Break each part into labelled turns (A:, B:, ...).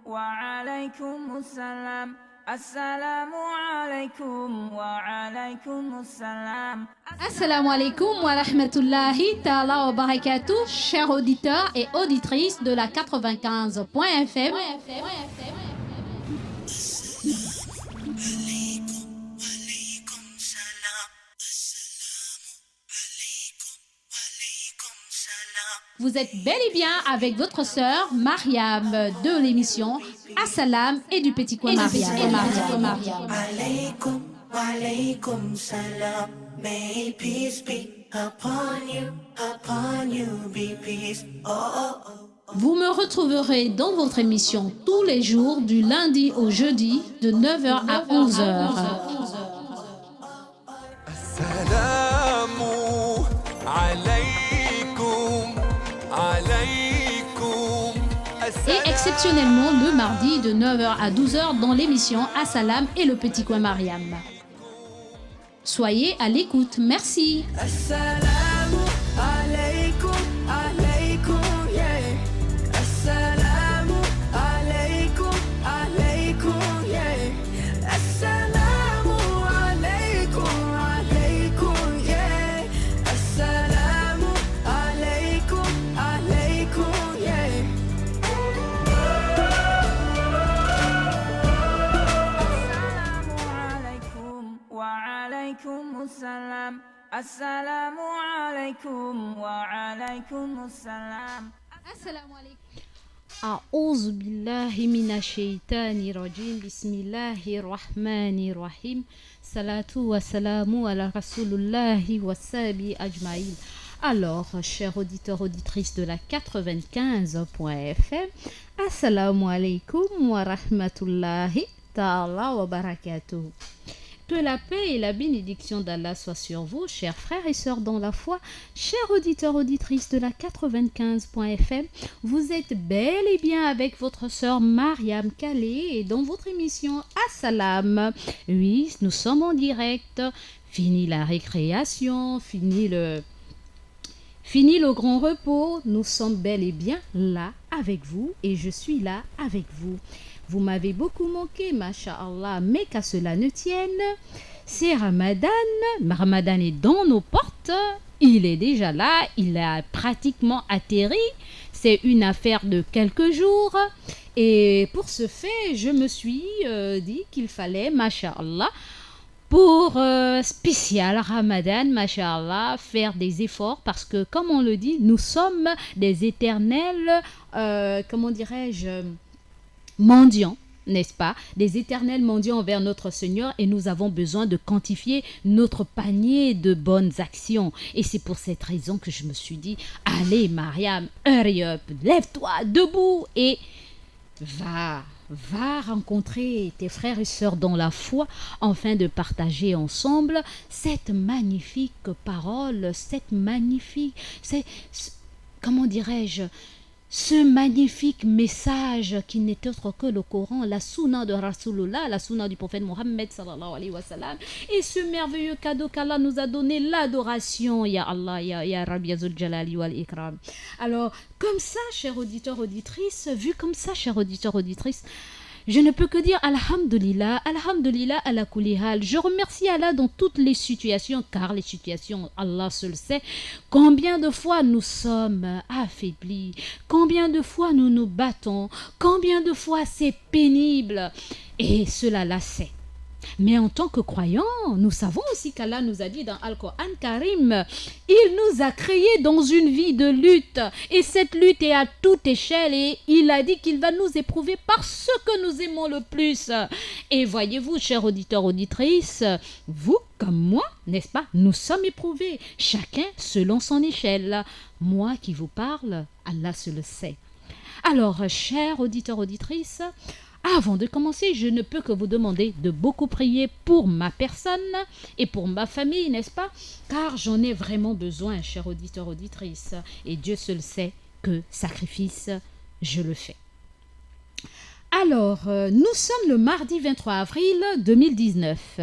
A: وعليكم السلام السلام عليكم وعليكم السلام.
B: Assalamu alaikum wa rahmatullahi ta'ala wa barakatuh, chers auditeurs et auditrices de la 95.fm. Vous êtes bel et bien avec votre sœur Mariam de l'émission Assalam et du Petit Coin Mariam.
C: Alaykum wa alaykum salam. May peace be upon you be peace. Oh, oh, oh.
B: Vous me retrouverez dans votre émission tous les jours du lundi au jeudi de 9h à 11h. Et exceptionnellement le mardi de 9h à 12h dans l'émission Assalam et le Petit Coin Mariam. Soyez à l'écoute, merci.
A: Assalamu alaykum, alaykum, yeah. Assalamu alaykum, alaykum, yeah. Assalamu alaykum, alaykum, yeah. Assalamu alaykum, alaykum, yeah. Assalamu alaikum wa alaikum assalam.
B: Assalamu alaikum. A'udhu billahi minash shaitani rajim. Bismillahir rahmanir rahim. Salatu wa salamu ala rasulullahi wa sabi ajmaïl. Alors, chers auditeurs, auditrices de la 95.fm, assalamu alaikum wa rahmatullahi ta'ala wa barakatuh. Que la paix et la bénédiction d'Allah soient sur vous, chers frères et sœurs dans la foi, chers auditeurs, auditrices de la 95.fm. Vous êtes bel et bien avec votre sœur Mariam Calais et dans votre émission Assalam. Oui, nous sommes en direct. Fini la récréation, fini le grand repos. Nous sommes bel et bien là avec vous et je suis là avec vous. Vous m'avez beaucoup manqué, masha'Allah, mais qu'à cela ne tienne, c'est Ramadan. Ramadan est dans nos portes. Il est déjà là, il a pratiquement atterri. C'est une affaire de quelques jours. Et pour ce fait, je me suis dit qu'il fallait, masha'Allah, pour spécial Ramadan, masha'Allah, faire des efforts parce que, comme on le dit, nous sommes des éternels, comment dirais-je, mendiants, n'est-ce pas? Des éternels mendiants envers notre Seigneur et nous avons besoin de quantifier notre panier de bonnes actions. Et c'est pour cette raison que je me suis dit, allez Mariam, hurry up, lève-toi debout et va rencontrer tes frères et sœurs dans la foi afin de partager ensemble cette magnifique parole, comment dirais-je, ce magnifique message qui n'est autre que le Coran, la sunna de Rasulullah, la sunna du prophète Mohammed sallallahu alayhi wa sallam, et ce merveilleux cadeau qu'Allah nous a donné, l'adoration, ya Allah, ya Rabbi ya Zul Jalali wal Ikram. Alors, comme ça, chers auditeurs, auditrices, vu comme ça, chers auditeurs, auditrices, je ne peux que dire Alhamdulillah, Alhamdulillah ala kulli hal. Je remercie Allah dans toutes les situations, car les situations, Allah seul sait combien de fois nous sommes affaiblis, combien de fois nous nous battons, combien de fois c'est pénible. Et cela là c'est. Mais en tant que croyants, nous savons aussi qu'Allah nous a dit dans Al-Qur'an Karim, il nous a créés dans une vie de lutte. Et cette lutte est à toute échelle et il a dit qu'il va nous éprouver par ce que nous aimons le plus. Et voyez-vous, chers auditeurs, auditrices, vous comme moi, n'est-ce pas, nous sommes éprouvés, chacun selon son échelle. Moi qui vous parle, Allah se le sait. Alors, chers auditeurs, auditrices, avant de commencer, je ne peux que vous demander de beaucoup prier pour ma personne et pour ma famille, n'est-ce pas? Car j'en ai vraiment besoin, chers auditeurs, auditrices. Et Dieu seul sait que sacrifice, je le fais. Alors, nous sommes le mardi 23 avril 2019.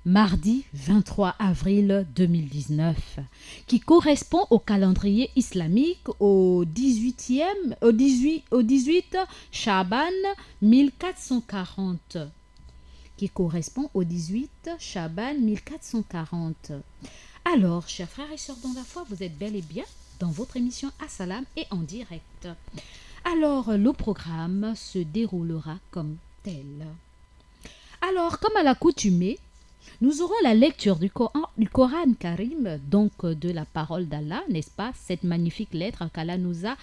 B: mardi 23 avril 2019, qui correspond au calendrier islamique au 18 Chaban 1440, qui correspond au 18 Chaban 1440. Alors, chers frères et sœurs dans la foi, vous êtes bel et bien dans votre émission Assalam et en direct. Alors, le programme se déroulera comme tel. Alors, comme à l'accoutumée, nous aurons la lecture du Coran Karim, donc de la parole d'Allah, n'est-ce pas? Cette magnifique lettre qu'Allah nous a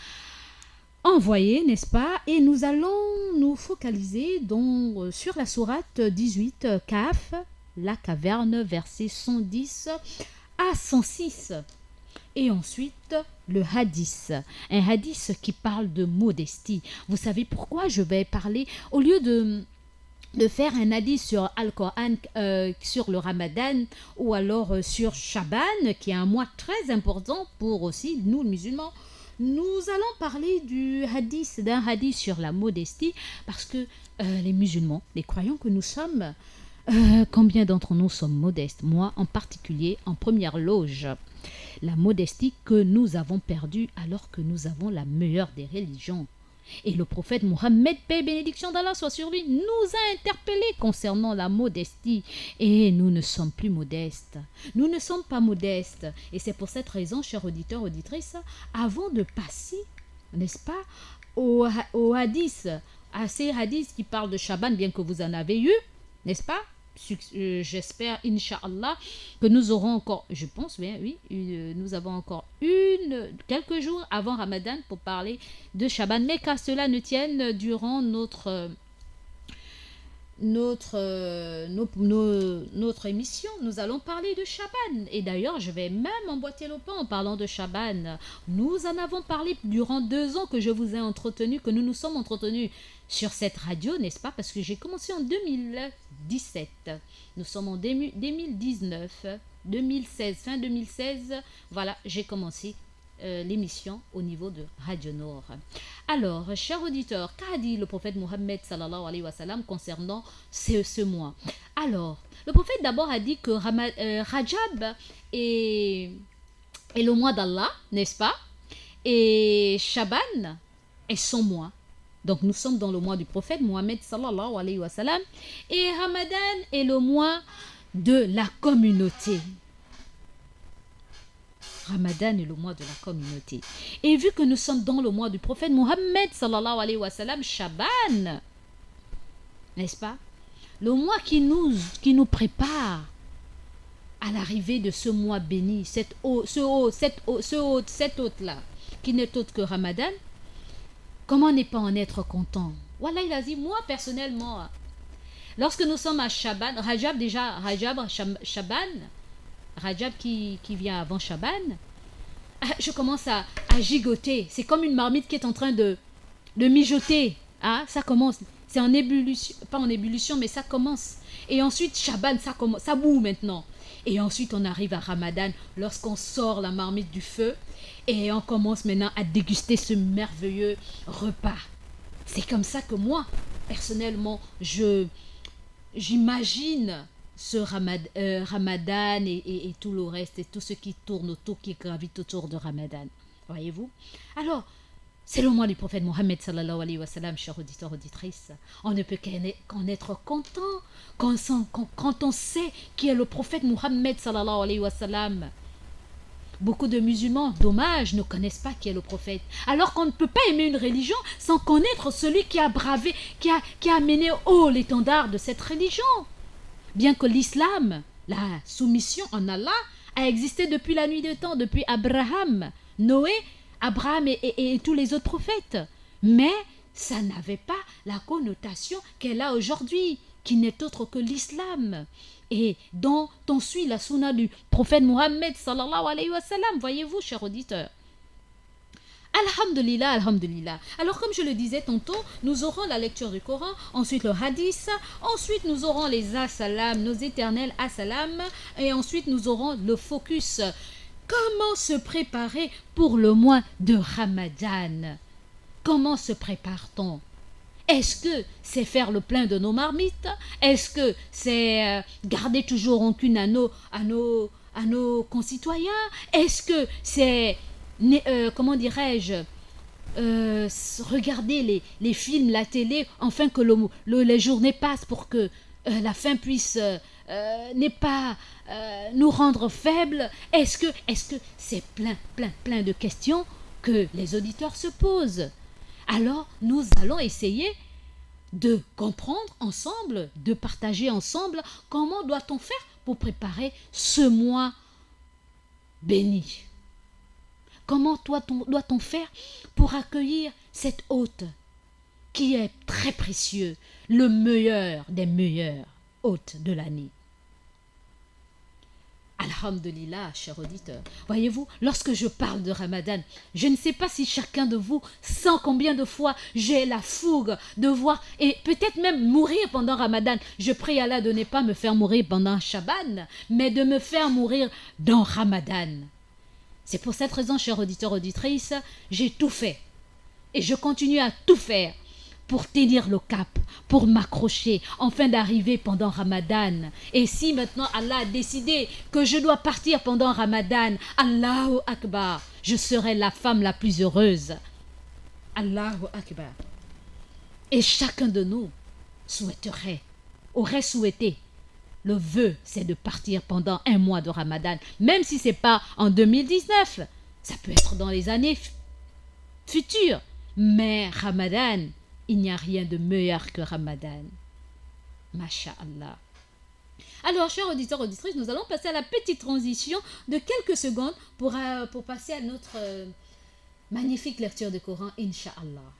B: envoyée, n'est-ce pas? Et nous allons nous focaliser donc sur la sourate 18, Kaf, la caverne, versets 110 à 106. Et ensuite, le hadith. Un hadith qui parle de modestie. Vous savez pourquoi je vais parler, au lieu de faire un hadith sur Al-Coran, sur le Ramadan, ou alors sur Shaban, qui est un mois très important pour aussi nous, les musulmans, nous allons parler d'un hadith sur la modestie, parce que les musulmans, les croyants que nous sommes, combien d'entre nous sommes modestes? Moi, en particulier, en première loge. La modestie que nous avons perdue alors que nous avons la meilleure des religions. Et le prophète Mohammed, paix et bénédiction d'Allah soit sur lui, nous a interpellés concernant la modestie. Et nous ne sommes plus modestes. Nous ne sommes pas modestes. Et c'est pour cette raison, chers auditeurs, auditrices, avant de passer, n'est-ce pas, au hadith, à ces hadiths qui parlent de Shaban, bien que vous en avez eu, n'est-ce pas? J'espère, Inch'Allah, que nous aurons encore, je pense, oui, nous avons encore quelques jours avant Ramadan pour parler de Shaban, mais qu'à cela ne tienne durant notre émission, nous allons parler de Shaban. Et d'ailleurs, je vais même emboîter le pas en parlant de Shaban. Nous en avons parlé durant 2 ans que je vous ai entretenu, que nous nous sommes entretenus sur cette radio, n'est-ce pas? Parce que j'ai commencé en 2017. Nous sommes en 2019, 2016, fin 2016. Voilà, j'ai commencé l'émission au niveau de Radio Nord. Alors, chers auditeurs, qu'a dit le prophète Mohammed sallallahu alayhi wa sallam concernant ce mois? Alors, le prophète d'abord a dit que Rajab est le mois d'Allah, n'est-ce pas? Et Shaban est son mois. Donc nous sommes dans le mois du prophète Mohammed sallallahu alayhi wa sallam. Et Ramadan est le mois de la communauté. Ramadan est le mois de la communauté. Et vu que nous sommes dans le mois du prophète Mohammed sallallahu alayhi wa sallam, Shaban, n'est-ce pas? Le mois qui nous prépare à l'arrivée de ce mois béni, cet hôte-là, qui n'est autre que Ramadan. Comment ne pas en être content? Voilà, il a dit, moi personnellement, lorsque nous sommes à Shaban, Shaban, Rajab qui vient avant Shaban, je commence à gigoter. C'est comme une marmite qui est en train de mijoter. Ah, ça commence. C'est en ébullition, pas en ébullition, mais ça commence. Et ensuite, Shaban, ça commence, ça boue maintenant. Et ensuite, on arrive à Ramadan, lorsqu'on sort la marmite du feu. Et on commence maintenant à déguster ce merveilleux repas. C'est comme ça que moi, personnellement, j'imagine ce Ramadan et tout le reste et tout ce qui tourne autour, qui gravite autour de Ramadan. Voyez-vous? Alors, c'est le mois du prophète Mohammed sallallahu alayhi wa sallam, chers auditeurs, auditrices. On ne peut qu'en être content quand on sait qui est le prophète Mohammed sallallahu alayhi wa sallam. Beaucoup de musulmans, dommage, ne connaissent pas qui est le prophète. Alors qu'on ne peut pas aimer une religion sans connaître celui qui a bravé, qui a mené haut l'étendard de cette religion. Bien que l'islam, la soumission en Allah, a existé depuis la nuit des temps, depuis Abraham, Noé, Abraham et tous les autres prophètes. Mais ça n'avait pas la connotation qu'elle a aujourd'hui, qui n'est autre que l'islam. Et dont on suit la sunna du prophète Mohammed sallallahu alayhi wa sallam, voyez-vous, chers auditeurs. Alhamdulillah, alhamdulillah. Alors, comme je le disais tantôt, nous aurons la lecture du Coran, ensuite le hadith, ensuite nous aurons les assalam, nos éternels assalam, et ensuite nous aurons le focus. Comment se préparer pour le mois de Ramadan? Comment se prépare-t-on? Est-ce que c'est faire le plein de nos marmites? Est-ce que c'est garder toujours rancune à nos concitoyens? Est-ce que c'est, comment dirais-je, regarder les films, la télé, afin que les journées passent pour que la faim puisse n'est pas nous rendre faibles? Est-ce que c'est plein de questions que les auditeurs se posent? Alors nous allons essayer de comprendre ensemble, de partager ensemble comment doit-on faire pour préparer ce mois béni. Comment doit-on faire pour accueillir cet hôte qui est très précieux, le meilleur des meilleurs hôtes de l'année? Alhamdulillah, chers auditeurs. Voyez-vous, lorsque je parle de Ramadan, je ne sais pas si chacun de vous sent combien de fois j'ai la fougue de voir, et peut-être même mourir pendant Ramadan. Je prie Allah de ne pas me faire mourir pendant Shaban, mais de me faire mourir dans Ramadan. C'est pour cette raison, chers auditeurs, auditrices, j'ai tout fait. Et je continue à tout faire pour tenir le cap, pour m'accrocher, afin d'arriver pendant Ramadan. Et si maintenant Allah a décidé que je dois partir pendant Ramadan, Allahu Akbar, je serai la femme la plus heureuse. Allahu Akbar. Et chacun de nous aurait souhaité, le vœu, c'est de partir pendant un mois de Ramadan, même si ce n'est pas en 2019, ça peut être dans les années futures. Mais Ramadan, il n'y a rien de meilleur que Ramadan. Masha'Allah. Alors, chers auditeurs, auditrices, nous allons passer à la petite transition de quelques secondes pour passer à notre magnifique lecture du Coran, Inch'Allah.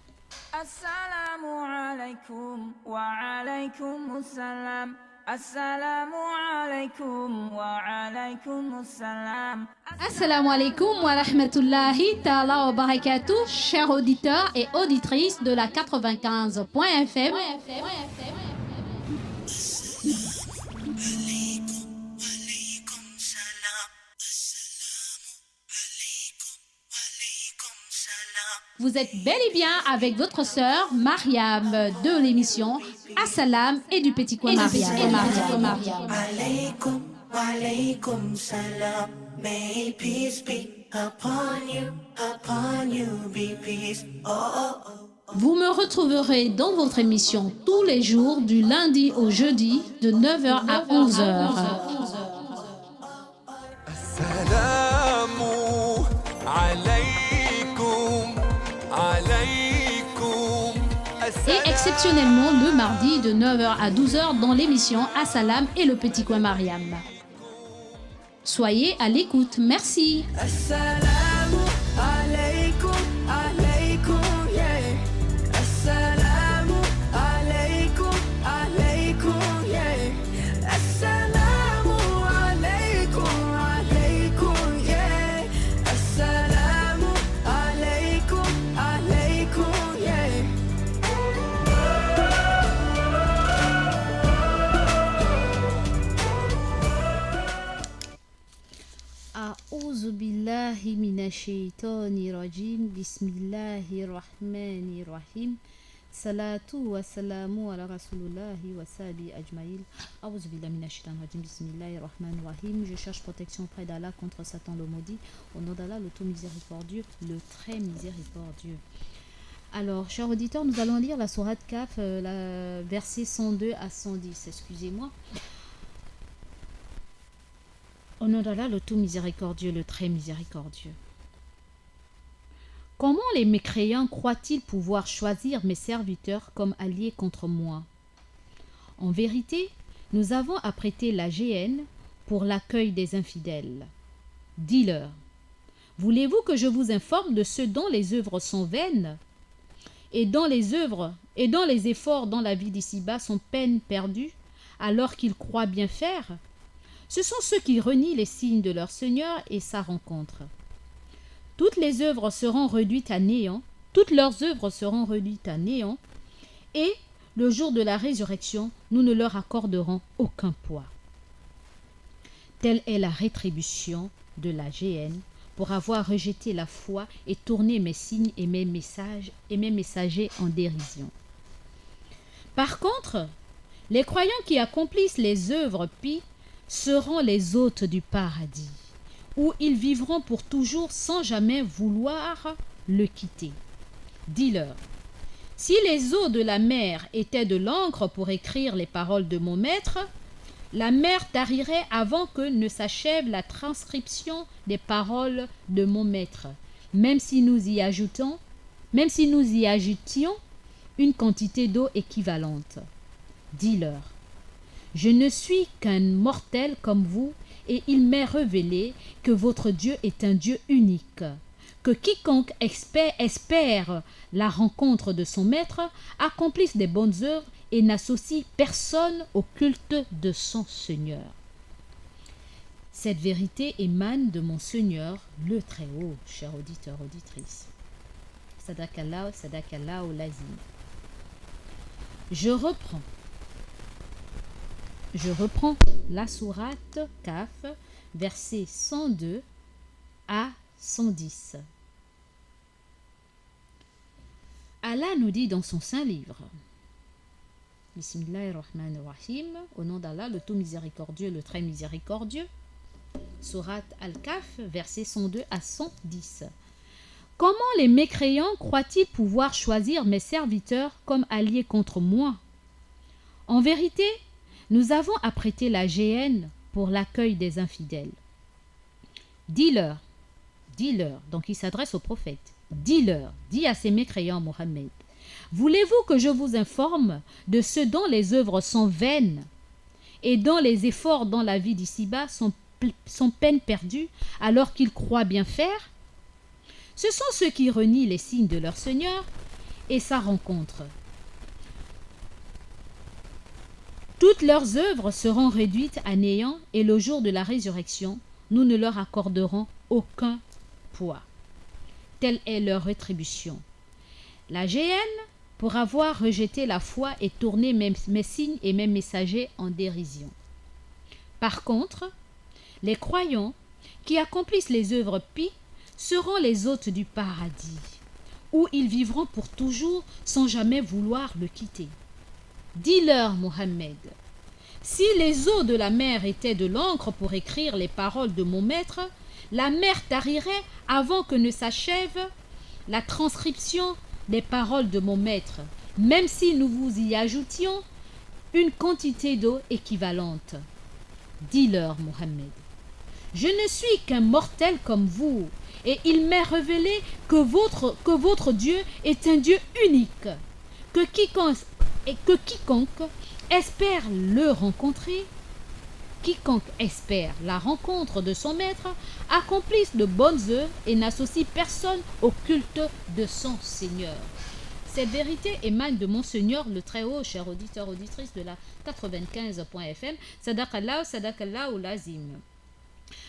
A: Assalamu alaikum wa alaikum assalam. Assalamu alaikum wa alaikum assalam.
B: Assalamu alaikum wa rahmatullahi ta'ala wa barakatuh, chers auditeurs et auditrices de la 95.fm. Vous êtes bel et bien avec votre sœur Mariam de l'émission Assalam et du Petit Coin Mariam.
C: Alaykum, alaykum salam. May peace be upon you be peace. Oh, oh, oh.
B: Vous me retrouverez dans votre émission tous les jours du lundi au jeudi de 9h à 11h.
D: Assalamu alaykum, alaykum.
B: Et exceptionnellement le mardi de 9h à 12h dans l'émission Assalam et le Petit Coin Mariam. Soyez à l'écoute, merci.
A: Assalamu alaikum, alaikum, yeah. Assalamu alaikum, alaikum, yeah. Assalamu alaikum, alaikum, yeah. Assalamu alaikum, alaikum, yeah.
B: أعوذ بالله من الشيطان الرجيم بسم الله الرحمن الرحيم صلاة والسلام على رسول الله وصحبه أجمعين أعوذ بالله من الشيطان الرجيم بسم الله الرحمن الرحيم. Je cherche protection auprès d'Allah contre Satan le maudit, au nom d'Allah le tout miséricordieux, le très miséricordieux. Alors, chers auditeurs, nous allons lire la sourate Kaf, la verset 102 à 110, excusez-moi. Au nom d'Allah, le tout miséricordieux, le très miséricordieux. Comment les mécréants croient-ils pouvoir choisir mes serviteurs comme alliés contre moi? En vérité, nous avons apprêté la géhenne pour l'accueil des infidèles. Dis-leur, voulez-vous que je vous informe de ceux dont les œuvres sont vaines et dont les efforts dans la vie d'ici-bas sont peine perdue, alors qu'ils croient bien faire? Ce sont ceux qui renient les signes de leur Seigneur et sa rencontre. Toutes les œuvres seront réduites à néant, toutes leurs œuvres seront réduites à néant, et le jour de la résurrection, nous ne leur accorderons aucun poids. Telle est la rétribution de la géhenne pour avoir rejeté la foi et tourné mes signes et mes messagers en dérision. Par contre, les croyants qui accomplissent les œuvres pies seront les hôtes du paradis, où ils vivront pour toujours sans jamais vouloir le quitter. Dis-leur, si les eaux de la mer étaient de l'encre pour écrire les paroles de mon maître, la mer tarirait avant que ne s'achève la transcription des paroles de mon maître, même si nous y ajoutions une quantité d'eau équivalente. Dis-leur, je ne suis qu'un mortel comme vous, et il m'est révélé que votre Dieu est un Dieu unique, que quiconque espère la rencontre de son maître accomplisse des bonnes œuvres et n'associe personne au culte de son Seigneur. Cette vérité émane de mon Seigneur, le Très-Haut, chers auditeurs, auditrices. Sadakallah, sadakallah ou lazim. Je reprends la sourate Kaf, versets 102 à 110. Allah nous dit dans son saint livre, Bismillahirrahmanirrahim, au nom d'Allah, le tout miséricordieux, le très miséricordieux, sourate Al-Kaf, versets 102 à 110. Comment les mécréants croient-ils pouvoir choisir mes serviteurs comme alliés contre moi? En vérité, nous avons apprêté la géhenne pour l'accueil des infidèles. Dis-leur, donc il s'adresse au prophète, dis-leur, dis à ces mécréants, Mohammed, voulez-vous que je vous informe de ceux dont les œuvres sont vaines et dont les efforts dans la vie d'ici-bas sont peine perdue alors qu'ils croient bien faire? Ce sont ceux qui renient les signes de leur Seigneur et sa rencontre. Toutes leurs œuvres seront réduites à néant et le jour de la résurrection, nous ne leur accorderons aucun poids. Telle est leur rétribution. La géhenne, pour avoir rejeté la foi et tourné mes signes et mes messagers en dérision. Par contre, les croyants qui accomplissent les œuvres pies seront les hôtes du paradis, où ils vivront pour toujours sans jamais vouloir le quitter. Dis-leur, Mohammed, si les eaux de la mer étaient de l'encre pour écrire les paroles de mon maître, la mer tarirait avant que ne s'achève la transcription des paroles de mon maître, même si nous vous y ajoutions une quantité d'eau équivalente. Dis-leur, Mohammed, je ne suis qu'un mortel comme vous, et il m'est révélé que votre Dieu est un Dieu unique, que quiconque espère le rencontrer, quiconque espère la rencontre de son maître, accomplisse de bonnes œuvres et n'associe personne au culte de son Seigneur. Cette vérité émane de mon Seigneur le Très-Haut, chers auditeurs, auditrices de la 95.fm. Sadakallah, sadakallah ou lazim.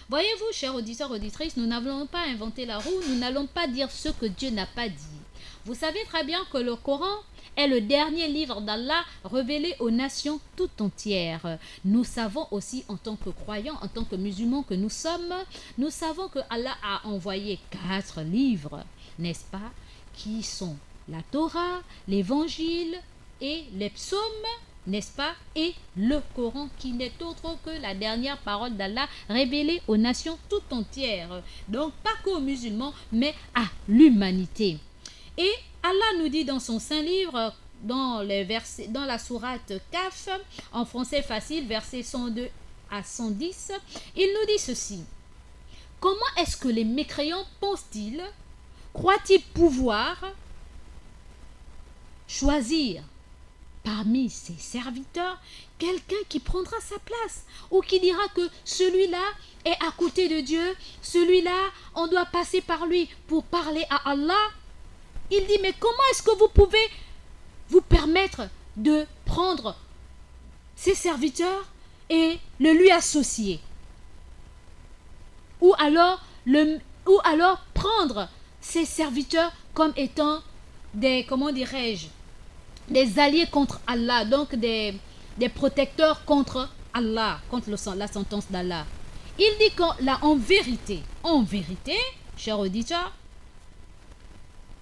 B: Voyez-vous, chers auditeurs, auditrices, nous n'avons pas inventé la roue, nous n'allons pas dire ce que Dieu n'a pas dit. Vous savez très bien que le Coran est le dernier livre d'Allah révélé aux nations tout entières. Nous savons aussi, en tant que croyants, en tant que musulmans que nous sommes, nous savons que Allah a envoyé 4 livres, n'est-ce pas, qui sont la Torah, l'Évangile et les psaumes, n'est-ce pas, et le Coran qui n'est autre que la dernière parole d'Allah révélée aux nations tout entières. Donc pas qu'aux musulmans, mais à l'humanité. Et Allah nous dit dans son saint livre, dans la sourate Kaf, en français facile, versets 102 à 110, il nous dit ceci. Comment est-ce que les mécréants pensent-ils, croient-ils pouvoir choisir parmi ses serviteurs quelqu'un qui prendra sa place ou qui dira que celui-là est à côté de Dieu, celui-là, on doit passer par lui pour parler à Allah? Il dit, mais comment est-ce que vous pouvez vous permettre de prendre ses serviteurs et le lui associer? Ou alors prendre ses serviteurs comme étant des, comment dirais-je, des alliés contre Allah, donc des protecteurs contre Allah, contre la sentence d'Allah. Il dit qu'en vérité, chers auditeurs,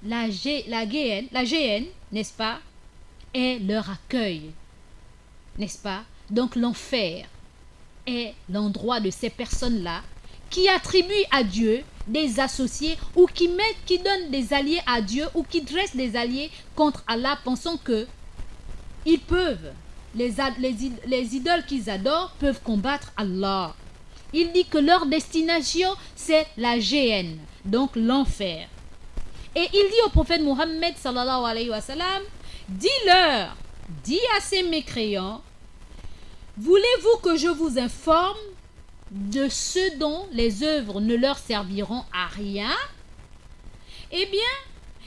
B: la géhenne, n'est-ce pas, est leur accueil, n'est-ce pas? Donc l'enfer est l'endroit de ces personnes-là qui attribuent à Dieu des associés ou qui donnent des alliés à Dieu ou qui dressent des alliés contre Allah, pensant que ils peuvent, les idoles qu'ils adorent peuvent combattre Allah. Il dit que leur destination c'est la géhenne, donc l'enfer. Et il dit au prophète Mohammed sallallahu alayhi wa sallam, dis-leur, dis à ces mécréants, voulez-vous que je vous informe de ce dont les œuvres ne leur serviront à rien? Eh bien,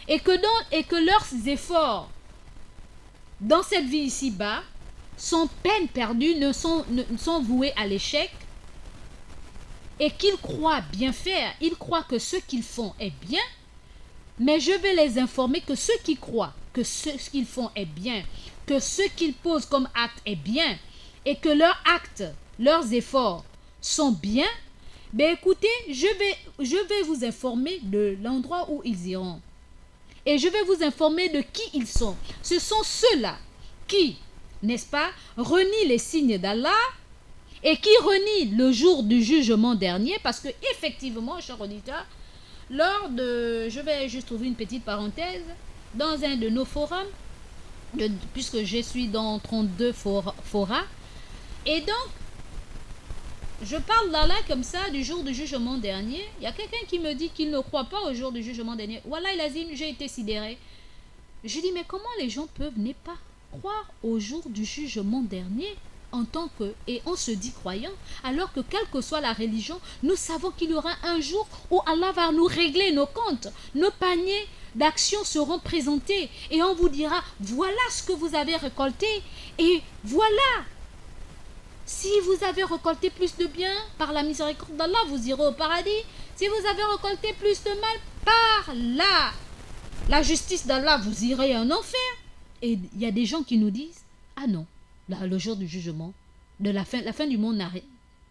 B: et que leurs efforts dans cette vie ici-bas sont peine perdue, ne sont voués à l'échec, et qu'ils croient bien faire, ils croient que ce qu'ils font est bien, mais je vais les informer que ceux qui croient que ce qu'ils font est bien, que ce qu'ils posent comme acte est bien, et que leurs actes, leurs efforts sont bien, ben écoutez, je vais vous informer de l'endroit où ils iront. Et je vais vous informer de qui ils sont. Ce sont ceux-là qui, n'est-ce pas, renient les signes d'Allah et qui renient le jour du jugement dernier, parce que effectivement, chers auditeurs, je vais juste trouver une petite parenthèse, dans un de nos forums, puisque je suis dans 32 forats, et donc, je parle d'Allah comme ça, du jour du jugement dernier. Il y a quelqu'un qui me dit qu'il ne croit pas au jour du jugement dernier. Wallah l'azim, j'ai été sidéré. Je dis, mais comment les gens peuvent ne pas croire au jour du jugement dernier et on se dit croyant, alors que quelle que soit la religion, nous savons qu'il y aura un jour où Allah va nous régler nos comptes. Nos paniers d'actions seront présentés et on vous dira, voilà ce que vous avez récolté et voilà. Si vous avez récolté plus de bien, par la miséricorde d'Allah, vous irez au paradis. Si vous avez récolté plus de mal, par la justice d'Allah, vous irez en enfer. Et il y a des gens qui nous disent, ah non, là, le jour du jugement, de la fin du monde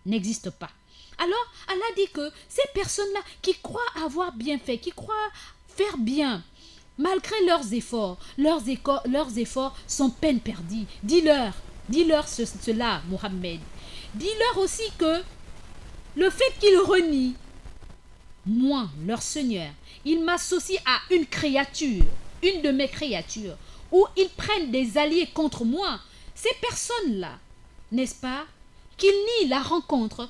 B: n'existe pas. Alors, Allah dit que ces personnes-là qui croient avoir bien fait, qui croient faire bien, malgré leurs efforts sont peine perdue. Dis-leur cela, Mohammed. Dis-leur aussi que le fait qu'ils renient, moi, leur Seigneur, ils m'associent à une créature, une de mes créatures, ou ils prennent des alliés contre moi. Ces personnes-là, n'est-ce pas, qu'ils nient la rencontre,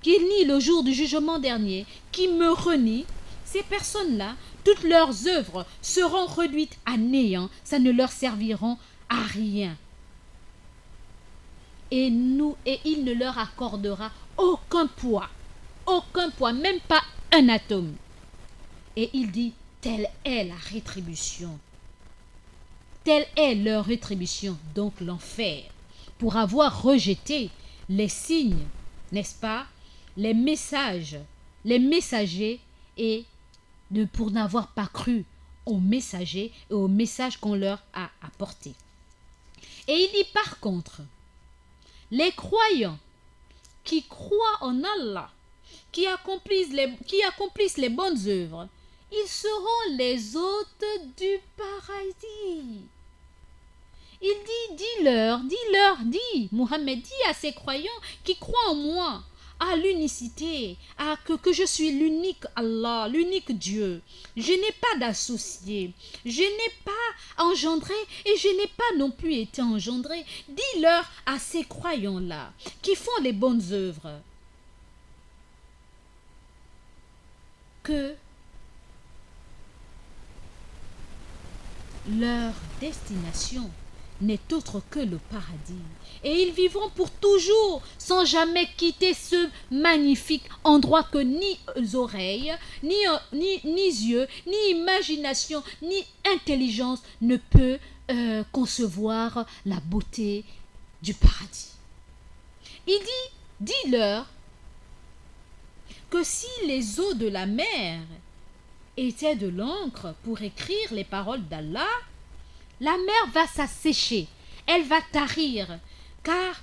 B: qu'ils nient le jour du jugement dernier, qui me renient, ces personnes-là, toutes leurs œuvres seront réduites à néant, ça ne leur serviront à rien. Et il ne leur accordera aucun poids, même pas un atome. Et il dit, telle est la rétribution. Telle est leur rétribution, donc l'enfer, pour avoir rejeté les signes, n'est-ce pas, les messagers, et pour n'avoir pas cru aux messagers et aux messages qu'on leur a apportés. Et il dit par contre, les croyants qui croient en Allah, qui accomplissent les bonnes œuvres, ils seront les hôtes du paradis. Il dit, dis, Mohammed, dis à ces croyants qui croient en moi, à l'unicité, que je suis l'unique Allah, l'unique Dieu. Je n'ai pas d'associé, je n'ai pas engendré et je n'ai pas non plus été engendré. Dis-leur à ces croyants-là qui font les bonnes œuvres que leur destination n'est autre que le paradis. Et ils vivront pour toujours sans jamais quitter ce magnifique endroit que ni oreilles, ni yeux, ni imagination, ni intelligence ne peut concevoir la beauté du paradis. Il dit, dis-leur que si les eaux de la mer étaient de l'encre pour écrire les paroles d'Allah, la mer va s'assécher, elle va tarir, car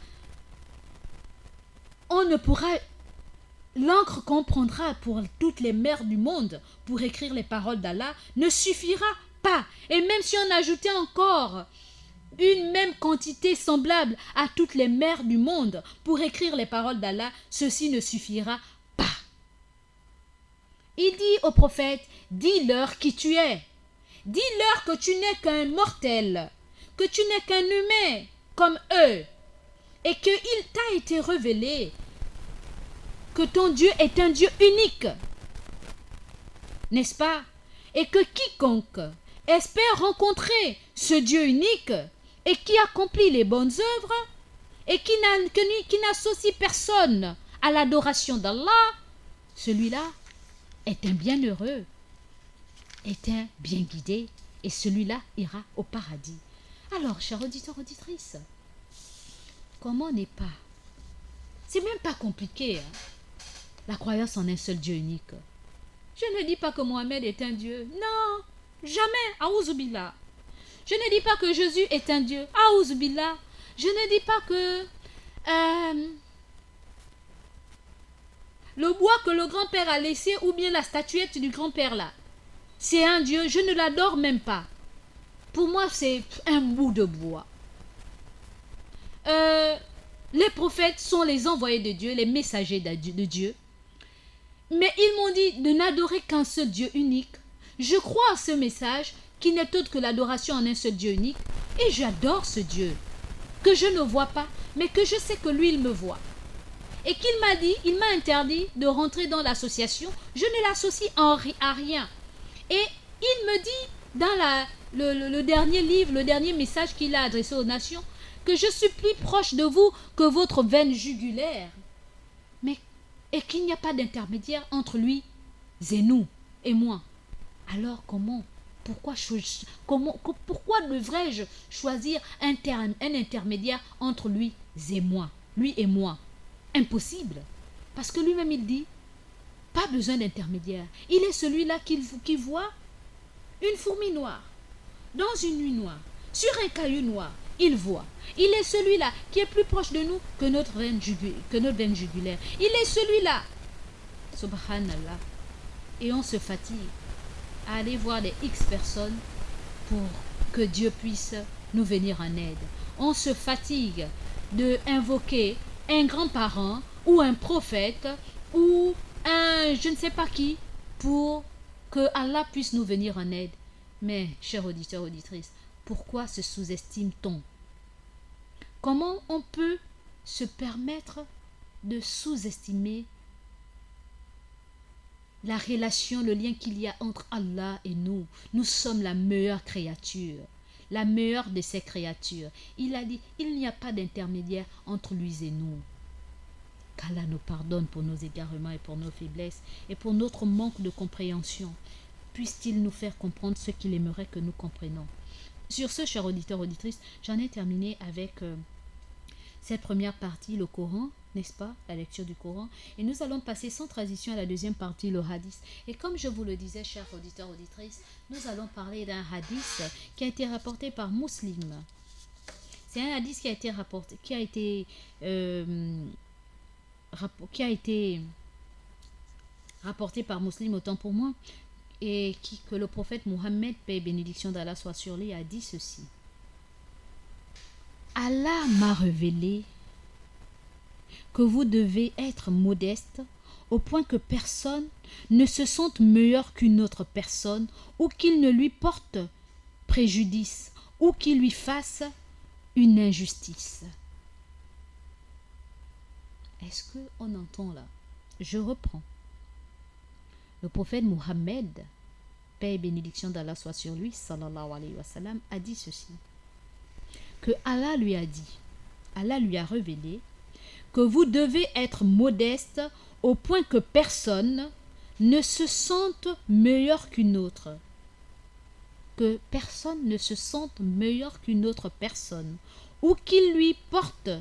B: l'encre qu'on prendra pour toutes les mers du monde pour écrire les paroles d'Allah ne suffira pas. Et même si on ajoutait encore une même quantité semblable à toutes les mers du monde pour écrire les paroles d'Allah, ceci ne suffira pas. Il dit au prophète, dis-leur qui tu es. Dis-leur que tu n'es qu'un mortel, que tu n'es qu'un humain comme eux, et qu'il t'a été révélé que ton Dieu est un Dieu unique, n'est-ce pas? Et que quiconque espère rencontrer ce Dieu unique et qui accomplit les bonnes œuvres et qui n'associe personne à l'adoration d'Allah, celui-là est un bienheureux, est un bien guidé, et celui-là ira au paradis. Alors, chers auditeurs, auditrices, comment n'est pas? C'est même pas compliqué, hein? La croyance en un seul Dieu unique. Je ne dis pas que Mohamed est un Dieu. Non, jamais. Aouzubillah. Je ne dis pas que Jésus est un Dieu. Aouzubillah. Je ne dis pas que le bois que le grand-père a laissé ou bien la statuette du grand-père là, c'est un Dieu. Je ne l'adore même pas. Pour moi, c'est un bout de bois. Les prophètes sont les envoyés de Dieu, les messagers de Dieu. Mais ils m'ont dit de n'adorer qu'un seul Dieu unique. Je crois à ce message qui n'est autre que l'adoration en un seul Dieu unique. Et j'adore ce Dieu que je ne vois pas, mais que je sais que lui, il me voit. Et il m'a interdit de rentrer dans l'association. Je ne l'associe à rien. Et il me dit dans le dernier livre, le dernier message qu'il a adressé aux nations, que je suis plus proche de vous que votre veine jugulaire. Et qu'il n'y a pas d'intermédiaire entre lui et nous et moi. Alors pourquoi devrais-je choisir un intermédiaire entre lui et moi? Impossible. Parce que lui-même il dit, pas besoin d'intermédiaire. Il est celui-là qui voit une fourmi noire dans une nuit noire, sur un caillou noir. Il voit. Il est celui-là qui est plus proche de nous que notre veine jugulaire. Il est celui-là. Subhanallah. Et on se fatigue à aller voir les X personnes pour que Dieu puisse nous venir en aide. On se fatigue de invoquer un grand-parent ou un prophète ou un je ne sais pas qui pour que Allah puisse nous venir en aide. Mais, chers auditeurs, auditrices, pourquoi se sous-estime-t-on? Comment on peut se permettre de sous-estimer la relation, le lien qu'il y a entre Allah et nous? Nous sommes la meilleure créature, la meilleure de ces créatures. Il a dit, il n'y a pas d'intermédiaire entre lui et nous. Qu'Allah nous pardonne pour nos égarements et pour nos faiblesses et pour notre manque de compréhension. Puisse-t-il nous faire comprendre ce qu'il aimerait que nous comprenions. Sur ce, chers auditeurs, auditrices, j'en ai terminé avec cette première partie, le Coran, n'est-ce pas, la lecture du Coran. Et nous allons passer sans transition à la deuxième partie, le hadith. Et comme je vous le disais, chers auditeurs, auditrices, nous allons parler d'un hadith qui a été rapporté par Muslim. C'est un hadith qui a été rapporté par Muslim, autant pour moi, et que le prophète Mohammed, paix et bénédiction d'Allah soit sur lui, a dit ceci. Allah m'a révélé que vous devez être modeste au point que personne ne se sente meilleur qu'une autre personne ou qu'il ne lui porte préjudice ou qu'il lui fasse une injustice. Est-ce qu'on entend là? Je reprends. Le prophète Mohammed, paix et bénédiction d'Allah soit sur lui, sallallahu alayhi wa sallam, a dit ceci. Que Allah lui a dit, Allah lui a révélé que vous devez être modeste au point que personne ne se sente meilleur qu'une autre. Que personne ne se sente meilleur qu'une autre personne ou qu'il lui porte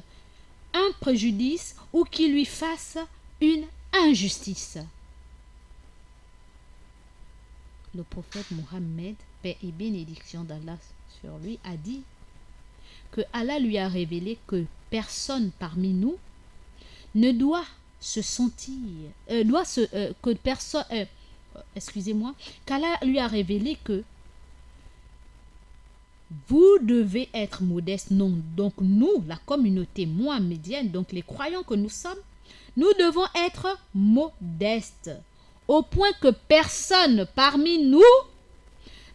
B: un préjudice ou qu'il lui fasse une injustice. Le prophète Mohammed, paix et bénédiction d'Allah sur lui, a dit que Allah lui a révélé que personne parmi nous ne doit se sentir, qu'Allah lui a révélé que vous devez être modeste. Non, donc nous, la communauté mohammedienne, donc les croyants que nous sommes, nous devons être modestes, au point que personne parmi nous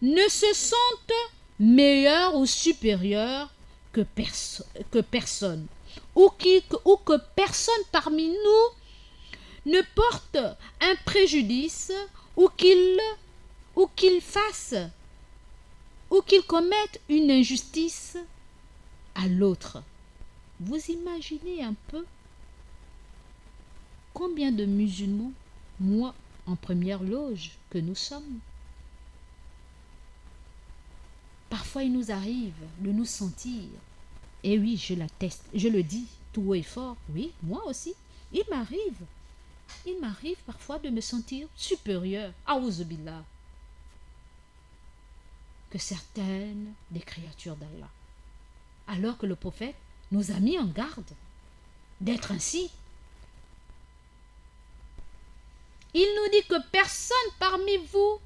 B: ne se sente meilleur ou supérieur que personne, ou que personne parmi nous ne porte un préjudice, ou qu'il fasse, ou qu'il commette une injustice à l'autre. Vous imaginez un peu combien de musulmans, moi en première loge que nous sommes, parfois il nous arrive de nous sentir, et oui, je l'atteste, je le dis tout haut et fort, oui, moi aussi, il m'arrive parfois de me sentir supérieur, aouzubillah, que certaines des créatures d'Allah. Alors que le prophète nous a mis en garde d'être ainsi. Il nous dit que personne parmi vous,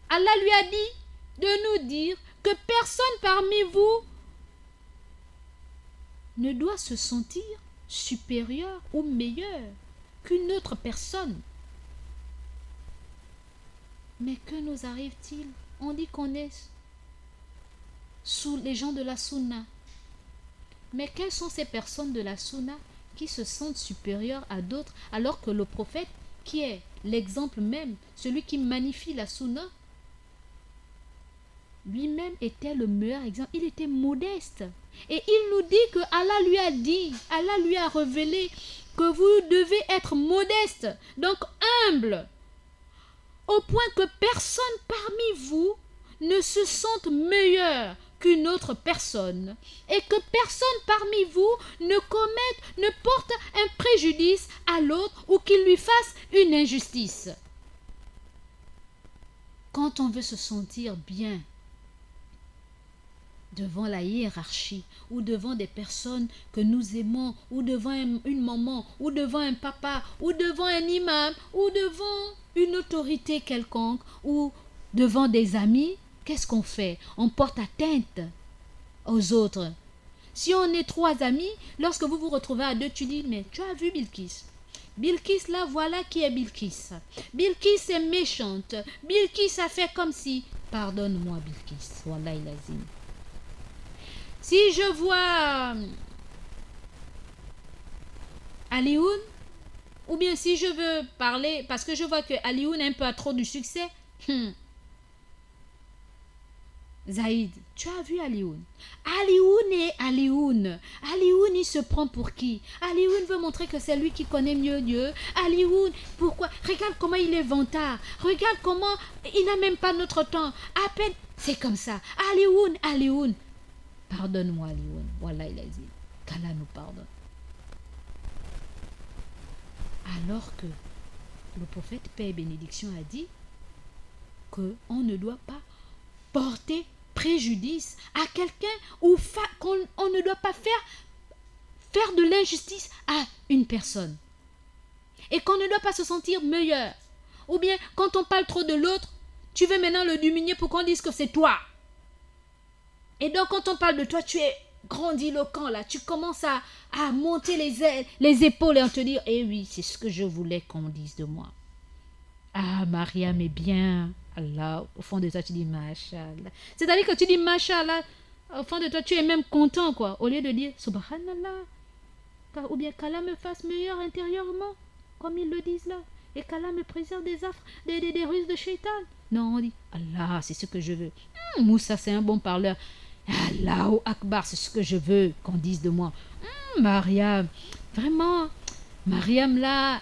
B: Allah lui a dit de nous dire que personne parmi vous ne doit se sentir supérieur ou meilleur qu'une autre personne. Mais que nous arrive-t-il? On dit qu'on est sous les gens de la Sunna. Mais quelles sont ces personnes de la Sunna qui se sentent supérieures à d'autres, alors que le prophète, qui est l'exemple même, celui qui magnifie la Sunna, lui-même était le meilleur exemple. Il était modeste. Et il nous dit que Allah lui a révélé que vous devez être modeste, donc humble, au point que personne parmi vous ne se sente meilleur qu'une autre personne, et que personne parmi vous ne porte un préjudice à l'autre ou qu'il lui fasse une injustice. Quand on veut se sentir bien devant la hiérarchie, ou devant des personnes que nous aimons, ou devant une maman, ou devant un papa, ou devant un imam, ou devant une autorité quelconque, ou devant des amis, qu'est-ce qu'on fait? On porte atteinte aux autres. Si on est 3 amis, lorsque vous vous retrouvez à 2, tu dis, mais tu as vu Bilkis? Bilkis là, voilà qui est Bilkis. Bilkis est méchante. Bilkis a fait comme si... Pardonne-moi Bilkis, wallahi lazim. Si je vois Alioune, ou bien si je veux parler, parce que je vois que Alioune a un peu trop du succès, Zaïd, tu as vu Alioune? Alioune, il se prend pour qui? Alioune veut montrer que c'est lui qui connaît mieux Dieu. Alioune, pourquoi? Regarde comment il est vantard. Regarde comment il n'a même pas notre temps. À peine, c'est comme ça. Alioune. Pardonne-moi, Alioune. Wallah, il a dit. Qu'Allah nous pardonne. Alors que le prophète, paix et bénédiction, a dit qu'on ne doit pas porter préjudice à quelqu'un ou qu'on ne doit pas faire de l'injustice à une personne. Et qu'on ne doit pas se sentir meilleur. Ou bien, quand on parle trop de l'autre, tu veux maintenant le diminuer pour qu'on dise que c'est toi. Et donc, quand on parle de toi, tu es grandiloquent là. Tu commences à monter les épaules et à te dire, eh oui, c'est ce que je voulais qu'on dise de moi. Ah, Mariam est bien. Allah, au fond de toi, tu dis Mashallah. C'est-à-dire que tu dis Mashallah, au fond de toi, tu es même content, quoi. Au lieu de dire Subhanallah. Ou bien qu'Allah me fasse meilleur intérieurement, comme ils le disent là. Et qu'Allah me préserve des affres, des ruses de Shaitan. Non, on dit Allah, c'est ce que je veux. Moussa, c'est un bon parleur. Allahu Akbar, c'est ce que je veux qu'on dise de moi. Mariam, vraiment, Mariam là,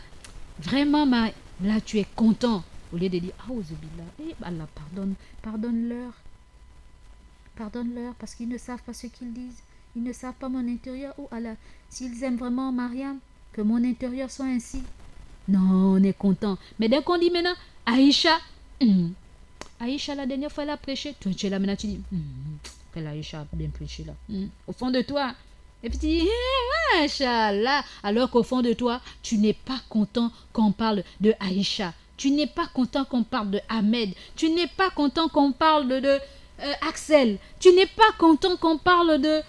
B: vraiment, là tu es content. Au lieu de dire, Allah, pardonne-leur. Pardonne-leur parce qu'ils ne savent pas ce qu'ils disent. Ils ne savent pas mon intérieur. Oh Allah, s'ils aiment vraiment Mariam, que mon intérieur soit ainsi. Non, on est content. Mais dès qu'on dit maintenant, Aïcha, la dernière fois elle a prêché. Toi, tu es là maintenant, tu dis, Aïcha a bien prêché là. Au fond de toi. Et puis tu dis, Machallah. Alors qu'au fond de toi, tu n'es pas content qu'on parle de Aïcha. Tu n'es pas content qu'on parle de Ahmed. Tu n'es pas content qu'on parle de Axel, tu n'es pas content qu'on parle de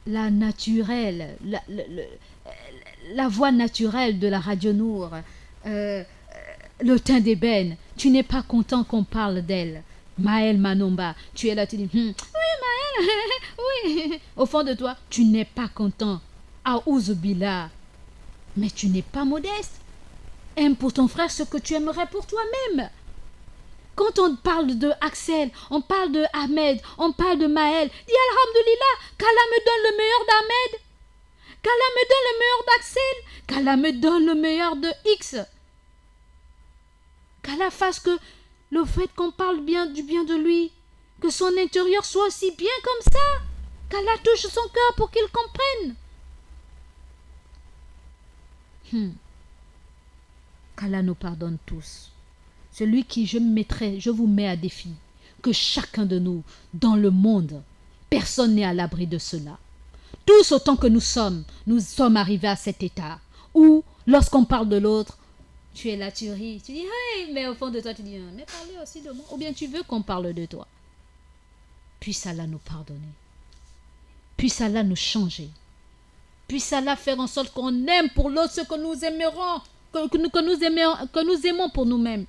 B: la naturelle, la voix naturelle de la radio Nour, le teint d'ébène. Tu n'es pas content qu'on parle d'elle. Maël Manomba, tu es là, tu dis, oui, Maël, oui. Au fond de toi, tu n'es pas content. Aouzoubillah. Mais tu n'es pas modeste. Aime pour ton frère ce que tu aimerais pour toi-même. Quand on parle de Axel, on parle de Ahmed, on parle de Maël, dis Alhamdulillah, qu'Allah me donne le meilleur d'Ahmed, qu'Allah me donne le meilleur d'Axel, qu'Allah me donne le meilleur de X. Qu'Allah fasse que le fait qu'on parle du bien de lui, que son intérieur soit aussi bien comme ça, qu'Allah touche son cœur pour qu'il comprenne. Qu'Allah nous pardonne tous. Celui qui je vous mets à défi, que chacun de nous, dans le monde, personne n'est à l'abri de cela. Tous autant que nous sommes arrivés à cet état où, lorsqu'on parle de l'autre, tu es là, tu ris, tu dis, hey, mais au fond de toi, tu dis, mais parlez aussi de moi, ou bien tu veux qu'on parle de toi. Puisse Allah nous pardonner. Puisse Allah nous changer. Puisse Allah faire en sorte qu'on aime pour l'autre ce que nous aimerons, que nous aimons pour nous-mêmes.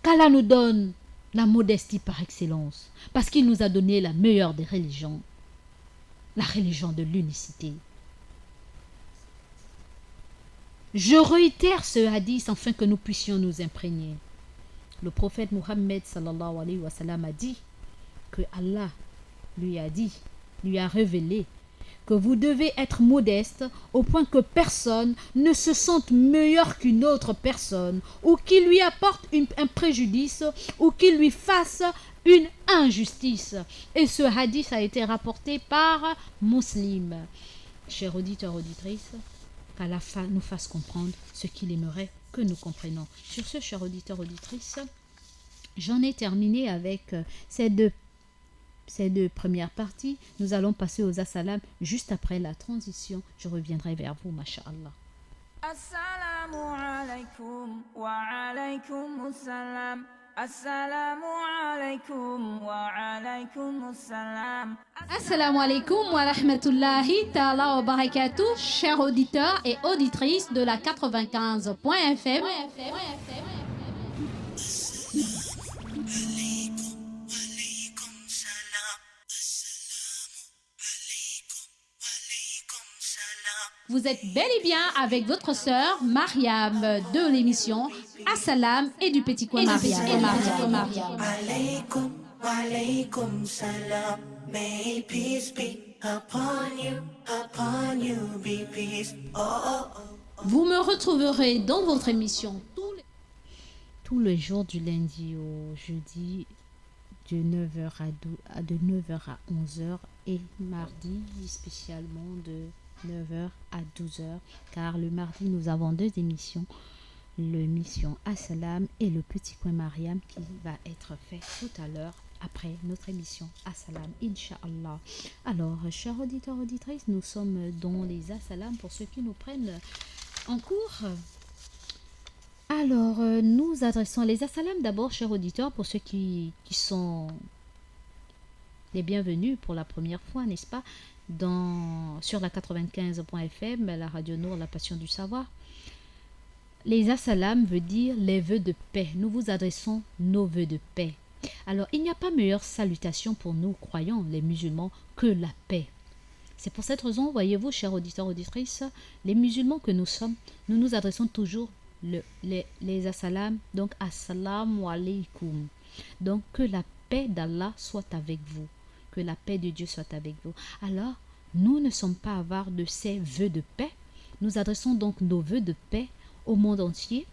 B: Qu'Allah nous donne la modestie par excellence, parce qu'il nous a donné la meilleure des religions, la religion de l'unicité. Je réitère ce hadith afin que nous puissions nous imprégner. Le prophète Mohammed sallallahu alayhi wa sallam a dit que Allah lui a révélé que vous devez être modeste au point que personne ne se sente meilleur qu'une autre personne ou qui lui apporte un préjudice ou qui lui fasse une injustice. Et ce hadith a été rapporté par Muslim. Chers auditeurs, auditrices, qu'Allah nous fasse comprendre ce qu'il aimerait que nous comprenions. Sur ce, chers auditeurs, auditrices, j'en ai terminé avec ces deux premières parties. Nous allons passer aux assalam juste après la transition. Je reviendrai vers vous, masha'Allah.
A: Assalamu alaikum wa alaikum assalam. Assalamu alaikum wa alaikum assalam.
B: Assalamu alaikum wa rahmatullahi ta'ala wa barakatuh, chers auditeurs et auditrices de la 95.fm. Vous êtes bel et bien avec votre sœur Mariam de l'émission Assalam et du Petit Coin Mariam.
C: Alaykum, alaykum salam. May peace be upon you be peace. Oh, oh, oh.
B: Vous me retrouverez dans votre émission tous les jours du lundi au jeudi de 9h à 11h et mardi spécialement de 9h à 12h, car le mardi nous avons deux émissions, l'émission Assalam et le Petit Coin Mariam qui va être fait tout à l'heure après notre émission Assalam, Inch'Allah. Alors, chers auditeurs, auditrices, nous sommes dans les Assalam pour ceux qui nous prennent en cours. Alors, nous adressons les Assalam d'abord, chers auditeurs, pour ceux qui sont les bienvenus pour la première fois, n'est-ce pas, sur la 95.fm, la radio Nour, la passion du savoir. Les assalam veut dire les vœux de paix. Nous vous adressons nos vœux de paix. Alors, il n'y a pas meilleure salutation pour nous, croyants, les musulmans, que la paix. C'est pour cette raison, voyez-vous, chers auditeurs, auditrices, les musulmans que nous sommes, nous nous adressons toujours les assalam, donc assalamu alaikum. Donc, que la paix d'Allah soit avec vous. Que la paix de Dieu soit avec vous. Alors, nous ne sommes pas avares de ces vœux de paix. Nous adressons donc nos vœux de paix au monde entier.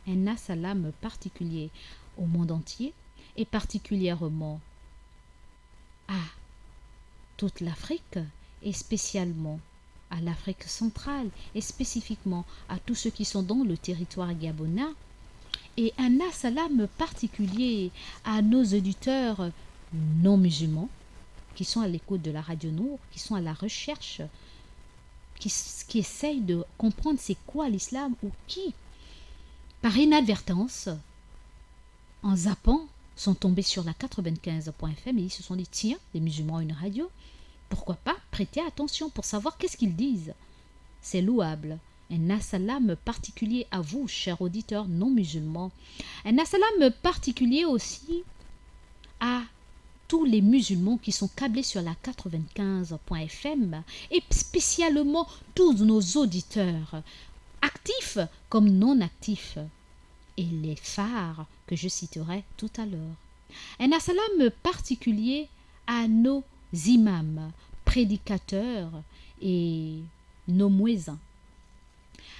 B: Un assalam particulier au monde entier et particulièrement à toute l'Afrique et spécialement à l'Afrique centrale et spécifiquement à tous ceux qui sont dans le territoire gabonais. Et un assalam particulier à nos auditeurs non musulmans qui sont à l'écoute de la radio Nour, qui sont à la recherche, qui essayent de comprendre c'est quoi l'islam ou qui par inadvertance, en zappant, sont tombés sur la 95.fm et ils se sont dit, tiens, les musulmans ont une radio, pourquoi pas prêter attention pour savoir qu'est-ce qu'ils disent. C'est louable. Un assalam particulier à vous, chers auditeurs non musulmans. Un assalam particulier aussi à tous les musulmans qui sont câblés sur la 95.fm et spécialement tous nos auditeurs, actifs comme non actifs, et les phares que je citerai tout à l'heure. Un assalam particulier à nos imams, prédicateurs et nos muezzins,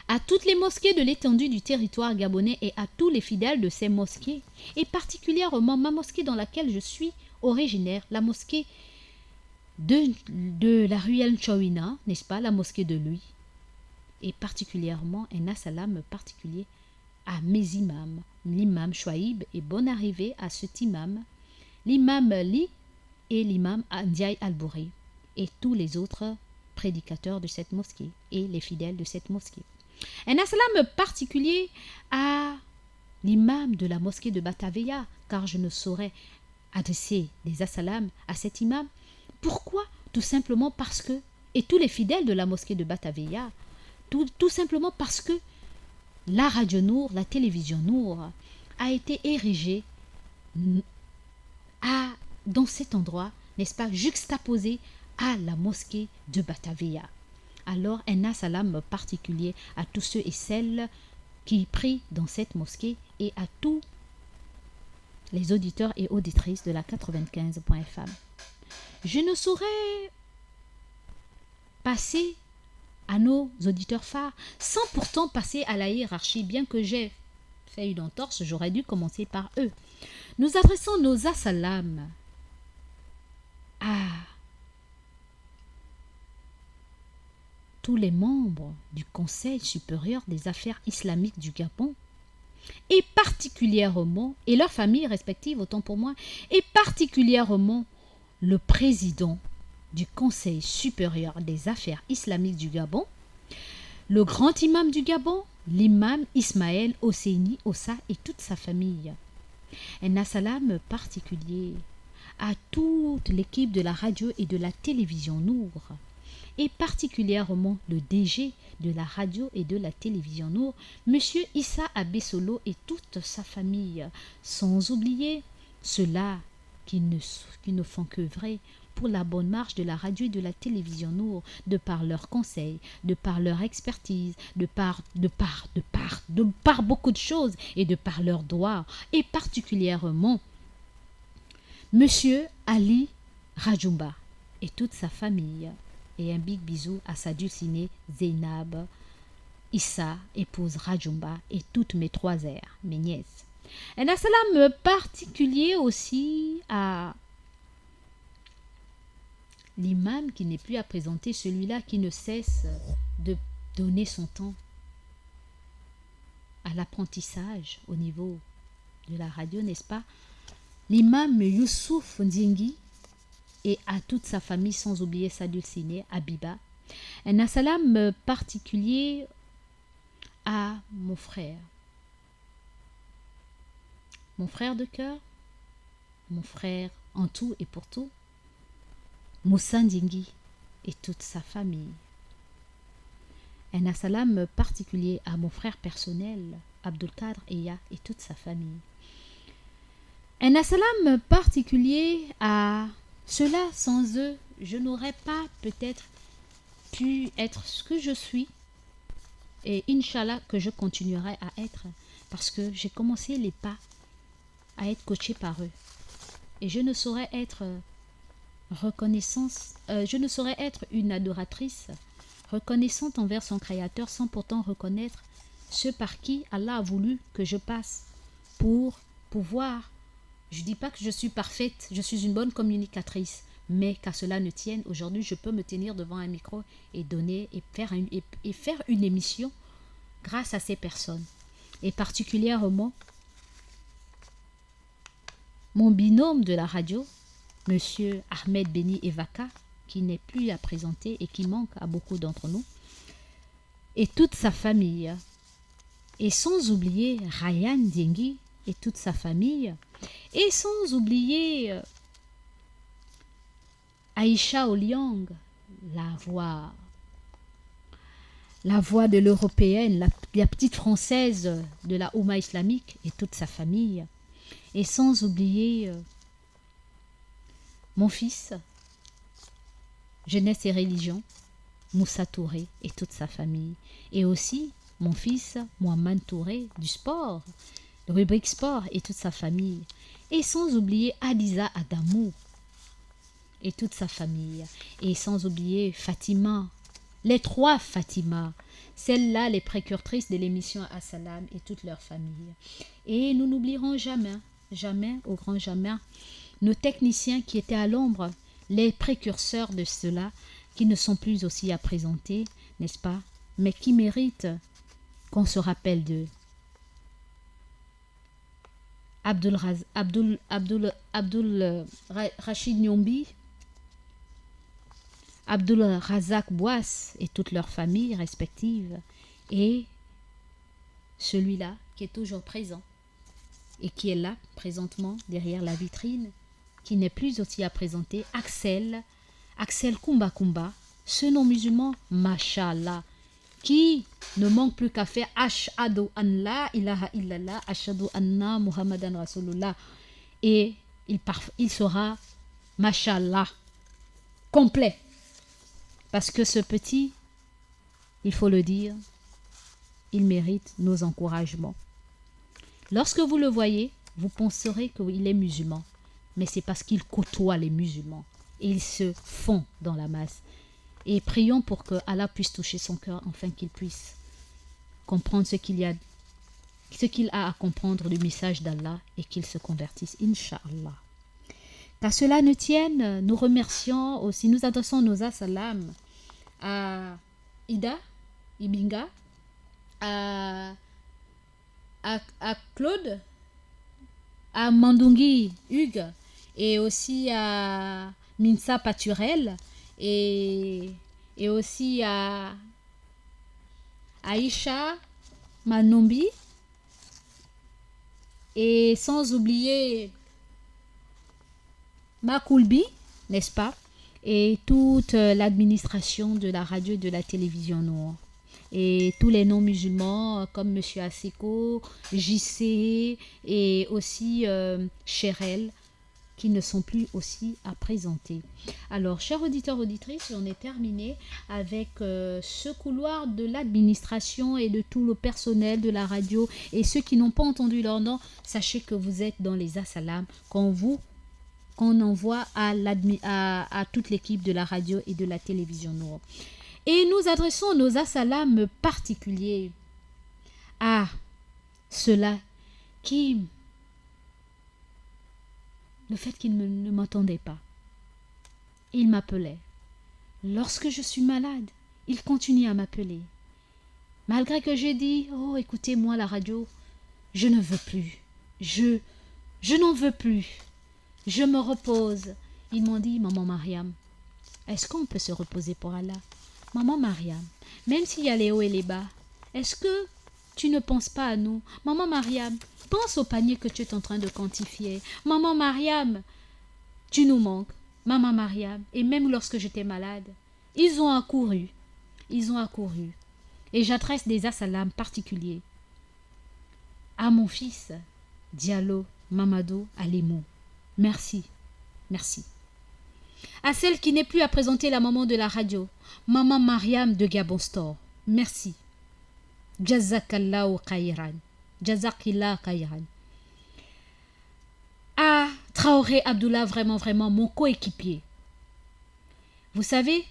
B: à toutes les mosquées de l'étendue du territoire gabonais et à tous les fidèles de ces mosquées, et particulièrement ma mosquée dans laquelle je suis originaire, la mosquée de la rue El Chouina, n'est-ce pas, la mosquée de lui, et particulièrement un assalam particulier à mes imams, l'imam Chouaïb, et bonne arrivée à cet imam, l'imam Li et l'imam Ndiaye Albouri, et tous les autres prédicateurs de cette mosquée et les fidèles de cette mosquée. Un assalam particulier à l'imam de la mosquée de Bataveya, car je ne saurais adresser des assalams à cet imam. Pourquoi? Tout simplement parce que, et tous les fidèles de la mosquée de Bataveya, tout simplement parce que la radio Nour, la télévision Nour, a été érigée dans cet endroit, n'est-ce pas, juxtaposée à la mosquée de Bataveya. Alors un assalam particulier à tous ceux et celles qui prient dans cette mosquée et à tous les auditeurs et auditrices de la 95.fm. Je ne saurais passer à nos auditeurs phares sans pourtant passer à la hiérarchie, bien que j'ai fait une entorse, j'aurais dû commencer par eux. Nous adressons nos assalams à tous les membres du Conseil supérieur des affaires islamiques du Gabon, et particulièrement, et leurs familles respectives, autant pour moi, et particulièrement le président du Conseil supérieur des affaires islamiques du Gabon, le grand imam du Gabon, l'imam Ismaël Hosseini Ossa et toute sa famille. Un assalam particulier à toute l'équipe de la radio et de la télévision Nour, et particulièrement le DG de la radio et de la télévision Nour, M. Issa Abessolo et toute sa famille, sans oublier ceux-là qui ne font qu'œuvrer pour la bonne marche de la radio et de la télévision Nour, de par leurs conseils, de par leur expertise, de par beaucoup de choses, et de par leurs doigts, et particulièrement M. Ali Rajumba et toute sa famille. Et un big bisou à sa dulcinée Zeynab, Issa, épouse Rajumba, et toutes mes 3 airs, mes nièces. Un assalam particulier aussi à l'imam qui n'est plus à présenter, celui-là qui ne cesse de donner son temps à l'apprentissage au niveau de la radio, n'est-ce pas? L'imam Youssouf Ndingi, et à toute sa famille, sans oublier sa dulcinée, Habiba. Un assalam particulier à mon frère de cœur, mon frère en tout et pour tout, Moussa Ndingi et toute sa famille. Un assalam particulier à mon frère personnel, Abdulkader Eya et toute sa famille. Un assalam particulier à ceux-là, sans eux, je n'aurais pas peut-être pu être ce que je suis. Et Inch'Allah que je continuerai à être, parce que j'ai commencé les pas à être coachée par eux. Et je ne saurais être je ne saurais être une adoratrice reconnaissante envers son Créateur sans pourtant reconnaître ce par qui Allah a voulu que je passe pour pouvoir. Je ne dis pas que je suis parfaite, je suis une bonne communicatrice, mais qu'à cela ne tienne, aujourd'hui je peux me tenir devant un micro et donner et faire une émission grâce à ces personnes. Et particulièrement mon binôme de la radio, Monsieur Ahmed Beni Evaka, qui n'est plus à présenter et qui manque à beaucoup d'entre nous, et toute sa famille, Et sans oublier Ryan Dengi et toute sa famille. Et sans oublier Aïcha Oliang, la voix de l'européenne, la petite française de la Oumma islamique et toute sa famille. Et sans oublier mon fils, jeunesse et religion, Moussa Touré et toute sa famille. Et aussi mon fils Mohamed Touré du sport, de rubrique sport et toute sa famille. Et sans oublier Adiza Adamou et toute sa famille. Et sans oublier Fatima, les 3 Fatima, celles-là les précurseuses de l'émission Assalam et toute leur famille. Et nous n'oublierons jamais, jamais, au grand jamais, nos techniciens qui étaient à l'ombre, les précurseurs de cela, qui ne sont plus aussi à présenter, n'est-ce pas, mais qui méritent qu'on se rappelle d'eux. Abdul Rachid Nyombi, Abdul Razak Bouas et toutes leurs familles respectives, et celui-là qui est toujours présent et qui est là présentement derrière la vitrine, qui n'est plus aussi à présenter, Axel Kumba Kumba, ce nom musulman, Mashallah, qui ne manque plus qu'à faire Ashhadu an la ilaha illallah, Ashhadu anna Muhammadan Rasulullah, et il sera Mashallah complet. Parce que ce petit, il faut le dire, il mérite nos encouragements. Lorsque vous le voyez, vous penserez qu'il est musulman. Mais c'est parce qu'il côtoie les musulmans. Et il se fond dans la masse. Et prions pour que Allah puisse toucher son cœur, afin qu'il puisse comprendre ce qu'il a à comprendre du message d'Allah et qu'il se convertisse, Inch'Allah. Qu'à cela ne tienne, nous remercions aussi, nous adressons nos assalam à Ida, Ibinga, à Claude, à Mandungi Hugues, et aussi à Minsa Paturel, et aussi à Aïcha Manombi, et sans oublier Makoulbi, n'est-ce pas, et toute l'administration de la radio et de la télévision noire. Et tous les non-musulmans comme M. Aseko, JC et aussi Cherel, qui ne sont plus aussi à présenter. Alors, chers auditeurs, auditrices, on est terminé avec ce couloir de l'administration et de tout le personnel de la radio. Et ceux qui n'ont pas entendu leur nom, sachez que vous êtes dans les assalams qu'on envoie à toute l'équipe de la radio et de la télévision noire. Et nous adressons nos assalams particuliers à ceux-là qui, le fait qu'ils ne m'entendaient pas, ils m'appelaient. Lorsque je suis malade, ils continuent à m'appeler. Malgré que j'ai dit, oh écoutez-moi la radio, je ne veux plus, je n'en veux plus, je me repose. Ils m'ont dit, maman Mariam, est-ce qu'on peut se reposer pour Allah? Maman Mariam, même s'il y a les hauts et les bas, est-ce que tu ne penses pas à nous? Maman Mariam, pense au panier que tu es en train de quantifier. Maman Mariam, tu nous manques. Maman Mariam, et même lorsque j'étais malade, ils ont accouru. Et j'adresse des assalams particuliers à mon fils, Diallo Mamadou Alimou. Merci. À celle qui n'est plus à présenter la maman de la radio, maman Mariam de Gabon Store. Merci. Jazakallahu khayran. Jazakillah khayran. À Traoré Abdullah, vraiment, mon coéquipier. Vous savez,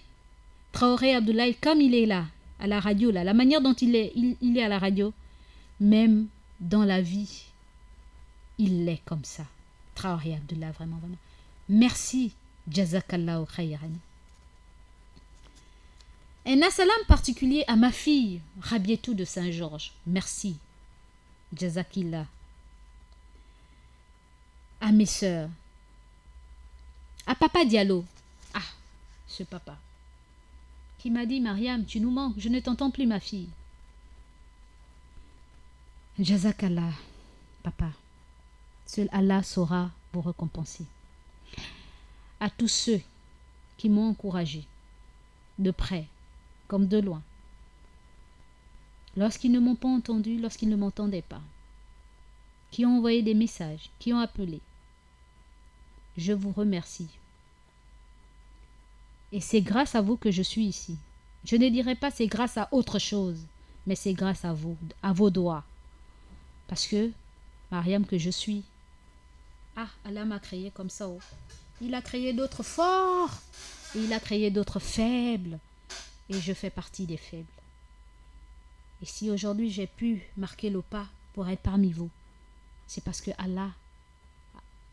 B: Traoré Abdullah, comme il est là, à la radio, là, la manière dont il est à la radio, même dans la vie, il est comme ça. Traoré Abdullah, vraiment. Merci. Jazakallahu khayran. Un assalam particulier à ma fille, Rabietou de Saint-Georges. Merci. Jazakillah. À mes sœurs. À Papa Diallo. Ah, ce papa. Qui m'a dit, Mariam, tu nous manques, je ne t'entends plus, ma fille. Jazakallah, papa. Seul Allah saura vous récompenser. À tous ceux qui m'ont encouragé, de près comme de loin, lorsqu'ils ne m'ont pas entendu, lorsqu'ils ne m'entendaient pas, qui ont envoyé des messages, qui ont appelé, je vous remercie. Et c'est grâce à vous que je suis ici. Je ne dirais pas c'est grâce à autre chose, mais c'est grâce à vous, à vos doigts. Parce que, Mariam, que je suis, Allah m'a créé comme ça. Oh. Il a créé d'autres forts, et il a créé d'autres faibles, et je fais partie des faibles. Et si aujourd'hui j'ai pu marquer le pas pour être parmi vous, c'est parce que Allah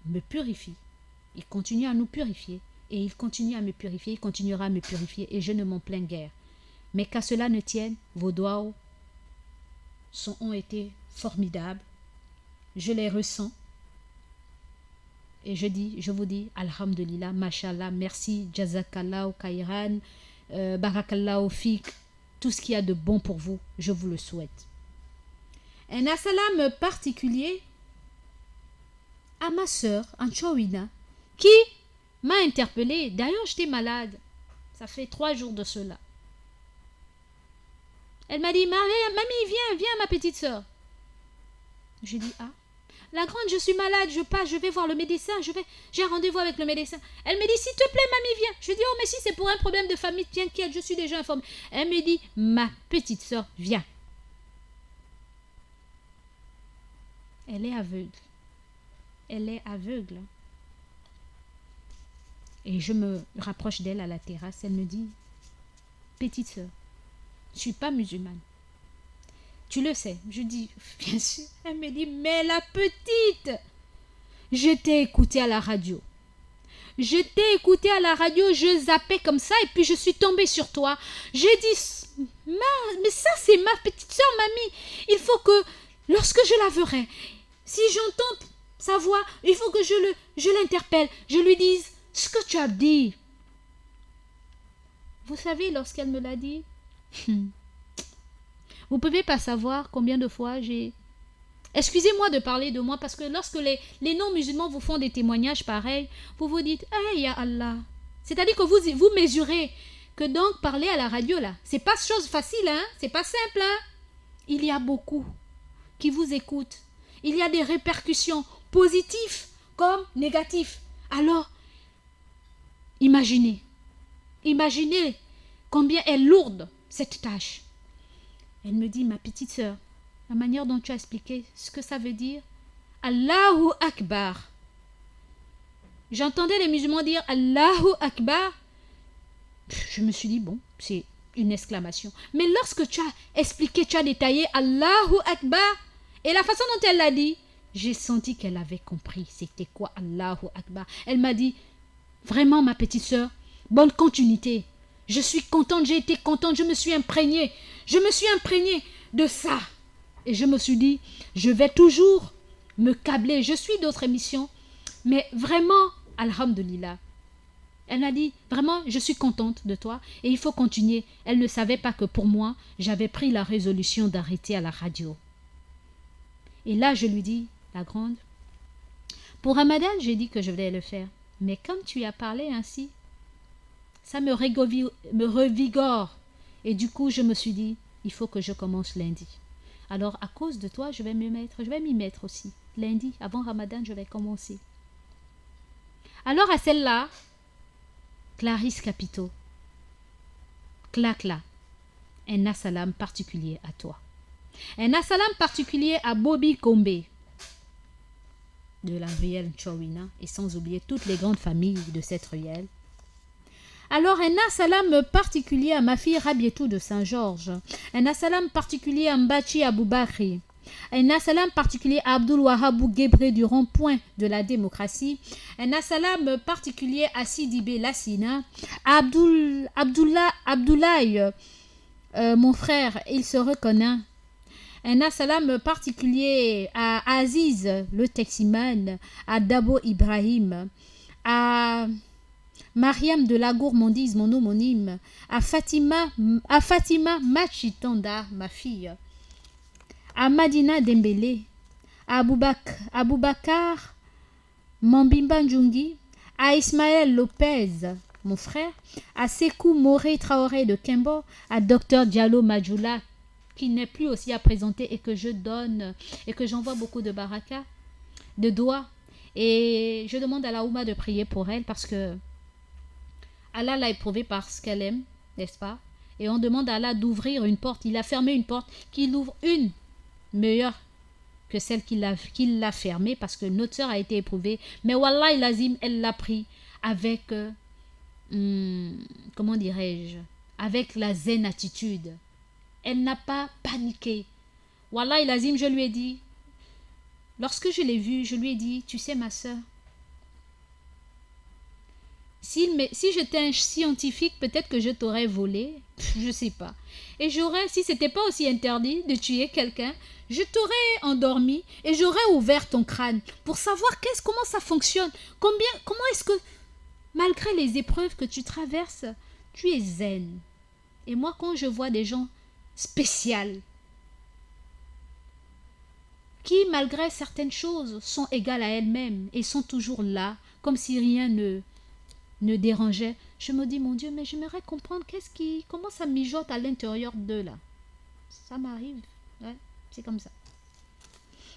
B: me purifie. Il continue à nous purifier, et il continue à me purifier, il continuera à me purifier, et je ne m'en plains guère. Mais qu'à cela ne tienne, vos doigts ont été formidables. Je les ressens. Et je vous dis, Alhamdulillah, Mashallah, merci, Jazakallah, Kairan, Barakallah, Fik, tout ce qu'il y a de bon pour vous, je vous le souhaite. Un assalam particulier à ma sœur, Anchowina, qui m'a interpellée. D'ailleurs, j'étais malade. Ça fait 3 jours de cela. Elle m'a dit, mamie, viens, ma petite sœur. Je dis, la grande, je suis malade, je vais voir le médecin, j'ai un rendez-vous avec le médecin. Elle me dit, s'il te plaît, mamie, viens. Je dis, oh, mais si c'est pour un problème de famille, t'inquiète, je suis déjà informée. Elle me dit, ma petite sœur, viens. Elle est aveugle. Elle est aveugle. Et je me rapproche d'elle à la terrasse. Elle me dit, petite sœur, je ne suis pas musulmane. Tu le sais. Je dis, bien sûr. Elle me dit, mais la petite, je t'ai écouté à la radio. Je zappais comme ça et puis je suis tombée sur toi. J'ai dit, mais ça c'est ma petite soeur, mamie. Il faut que, lorsque je la verrai, si j'entends sa voix, il faut que je l'interpelle. Je lui dise ce que tu as dit. Vous savez, lorsqu'elle me l'a dit, vous ne pouvez pas savoir combien de fois j'ai... Excusez-moi de parler de moi parce que lorsque les non-musulmans vous font des témoignages pareils, vous vous dites « Hey, ya Allah !» C'est-à-dire que vous mesurez que donc parler à la radio, là, c'est pas chose facile, hein? C'est pas simple, hein? Il y a beaucoup qui vous écoutent. Il y a des répercussions positives comme négatives. Alors, imaginez combien est lourde cette tâche. Elle me dit, ma petite sœur, la manière dont tu as expliqué ce que ça veut dire, Allahu Akbar. J'entendais les musulmans dire Allahu Akbar. Je me suis dit, bon, c'est une exclamation. Mais lorsque tu as expliqué, tu as détaillé Allahu Akbar, et la façon dont elle l'a dit, j'ai senti qu'elle avait compris c'était quoi Allahu Akbar. Elle m'a dit, vraiment ma petite sœur, bonne continuité. Je suis contente, j'ai été contente, je me suis imprégnée de ça. Et je me suis dit, je vais toujours me câbler. Je suis d'autres émissions, mais vraiment, alhamdulillah. Elle m'a dit, vraiment, je suis contente de toi et il faut continuer. Elle ne savait pas que pour moi, j'avais pris la résolution d'arrêter à la radio. Et là, je lui dis, la grande, pour Ramadan, j'ai dit que je voulais le faire. Mais comme tu as parlé ainsi, ça me revigore. Et du coup, je me suis dit, il faut que je commence lundi. Alors, à cause de toi, je vais m'y mettre aussi. Lundi, avant Ramadan, je vais commencer. Alors, à celle-là, Clarisse Capito, Clacla, un assalam particulier à toi. Un assalam particulier à Bobby Kombe, de la ruelle Chowina, et sans oublier toutes les grandes familles de cette ruelle. Alors, un assalam particulier à ma fille Rabietou de Saint-Georges. Un assalam particulier à Mbachi Aboubakri. Un assalam particulier à Abdul Wahabou Gebré du rond-point de la démocratie. Un assalam particulier à Sidibé Lassina. Abdoulaye, mon frère, il se reconnaît. Un assalam particulier à Aziz, le Teximan, à Dabo Ibrahim, à Mariam de la Gourmandise, mon homonyme, à Fatima Machitanda, ma fille, à Madina Dembélé, à Aboubakar Mambimba Njungi, à Ismaël Lopez, mon frère, à Sekou Moré Traoré de Kembo, à Dr Diallo Majoula, qui n'est plus aussi à présenter et que je donne et que j'envoie beaucoup de baraka, de doigts. Et je demande à la Ouma de prier pour elle parce que Allah l'a éprouvée parce qu'elle aime, n'est-ce pas? Et on demande à Allah d'ouvrir une porte. Il a fermé une porte, qu'il ouvre une meilleure que celle qu'il a fermée parce que notre sœur a été éprouvée. Mais Wallah Lazim, elle l'a pris avec, comment dirais-je, avec la zen attitude. Elle n'a pas paniqué. Wallah Lazim, je lui ai dit, lorsque je l'ai vue, je lui ai dit, tu sais ma sœur, si j'étais un scientifique, peut-être que je t'aurais volé, je sais pas. Et si c'était pas aussi interdit de tuer quelqu'un, je t'aurais endormi et j'aurais ouvert ton crâne pour savoir comment ça fonctionne. Comment est-ce que, malgré les épreuves que tu traverses, tu es zen. Et moi, quand je vois des gens spéciaux, qui, malgré certaines choses, sont égales à elles-mêmes et sont toujours là, comme si rien ne dérangeait, je me dis, mon Dieu, mais j'aimerais comprendre comment ça mijote à l'intérieur d'eux là. Ça m'arrive, ouais, c'est comme ça.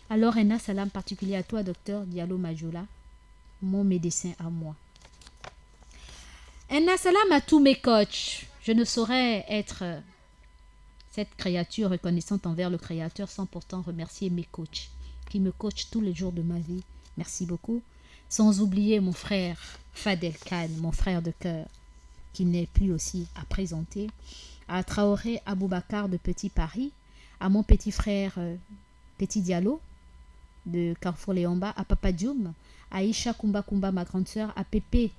B: Alors, un salam particulier à toi, docteur Diallo Majoula, mon médecin à moi. Un salam à tous mes coachs. Je ne saurais être cette créature reconnaissante envers le Créateur sans pourtant remercier mes coachs qui me coachent tous les jours de ma vie. Merci beaucoup. Sans oublier mon frère Fadel Khan, mon frère de cœur, qui n'est plus aussi à présenter, à Traoré Aboubakar de Petit Paris, à mon petit frère Petit Diallo de Carrefour Léomba, à Papa Dioum, à Isha Kumba Kumba, ma grande sœur, à Pépé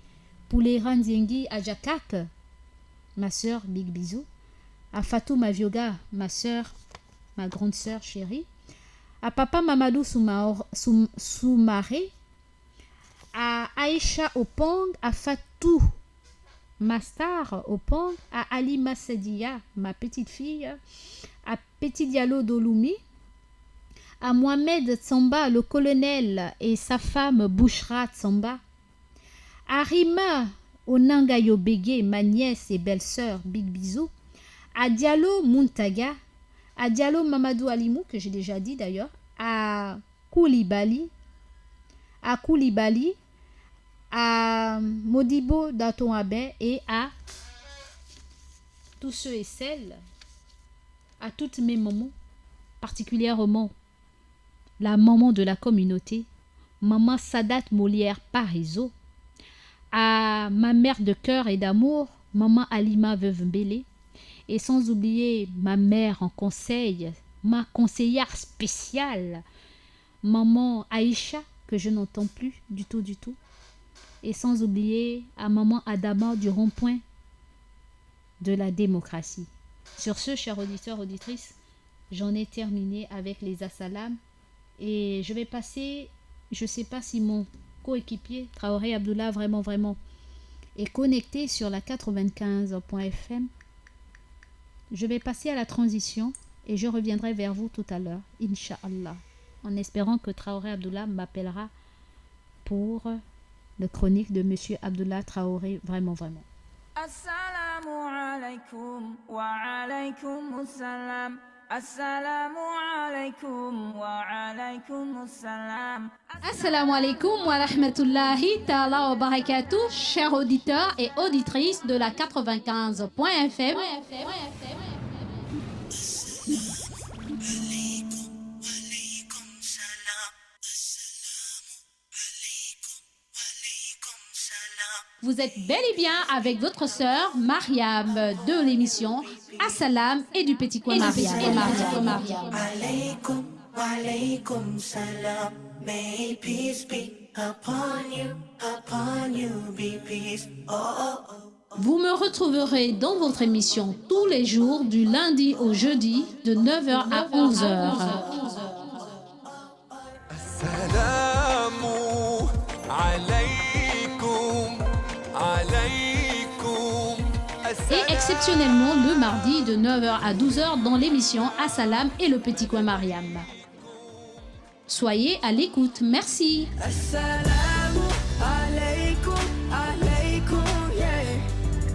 B: Pouleran Diengi, à Jakak, ma sœur, big bisous, à Fatou Mavioga, ma sœur, ma grande sœur chérie, à Papa Mamadou Soumaré, à Aïcha Opong, à Fatou Mastar Opong, à Alima Sedia, ma petite fille, à Petit Diallo Doloumi, à Mohamed Tsamba, le colonel, et sa femme Bouchra Tsamba, à Rima Onanga Yobege, ma nièce et belle-sœur, big bisous, à Diallo Muntaga, à Diallo Mamadou Alimou, que j'ai déjà dit d'ailleurs, à Koulibaly, à Modibo Daton Abe et à tous ceux et celles, à toutes mes mamans, particulièrement la maman de la communauté, maman Sadat Molière Parizeau, à ma mère de cœur et d'amour, maman Alima Veuve Mbélé, et sans oublier ma mère en conseil, ma conseillère spéciale, maman Aïcha, que je n'entends plus du tout, et sans oublier à maman Adama du rond-point de la démocratie. Sur ce, chers auditeurs, auditrices, j'en ai terminé avec les assalams et je vais passer, je ne sais pas si mon coéquipier Traoré Abdullah vraiment est connecté sur la 95.fm. Je vais passer à la transition et je reviendrai vers vous tout à l'heure, Inch'Allah, en espérant que Traoré Abdullah m'appellera pour le chronique de Monsieur Abdullah Traoré, vraiment.
A: Assalamu alaikum wa alaikum assalam. Assalamu alaikum wa alaikum assalam.
B: Assalamu alaikum wa rahmatullahi ta'ala wa barakatuh, chers auditeurs et auditrices de la 95.fm. Vous êtes bel et bien avec votre sœur Mariam de l'émission Assalam et du Petit Coin Mariam.
C: Alaikum, walaikum salam. May peace be upon you be peace. Oh, oh, oh.
B: Vous me retrouverez dans votre émission tous les jours du lundi au jeudi de 9h à 11h.
D: Assalamu alaikum.
B: Et exceptionnellement le mardi de 9h à 12h dans l'émission Assalam et le Petit Coin Mariam. Soyez à l'écoute. Merci.
C: Assalamu alaikum, alaikum, yeah.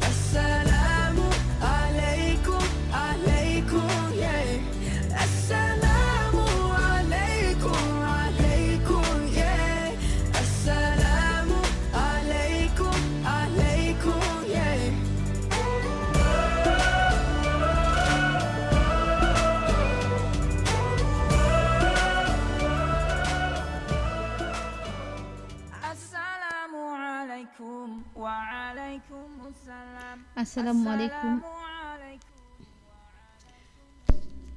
C: Assalamu alaikum, alaikum, yeah. Assalamu alaikum, alaikum, yeah. Assalamu alaikum, alaikum, yeah.
A: Assalamu alaikum wa alaikum assalam.
B: Assalamu alaikum.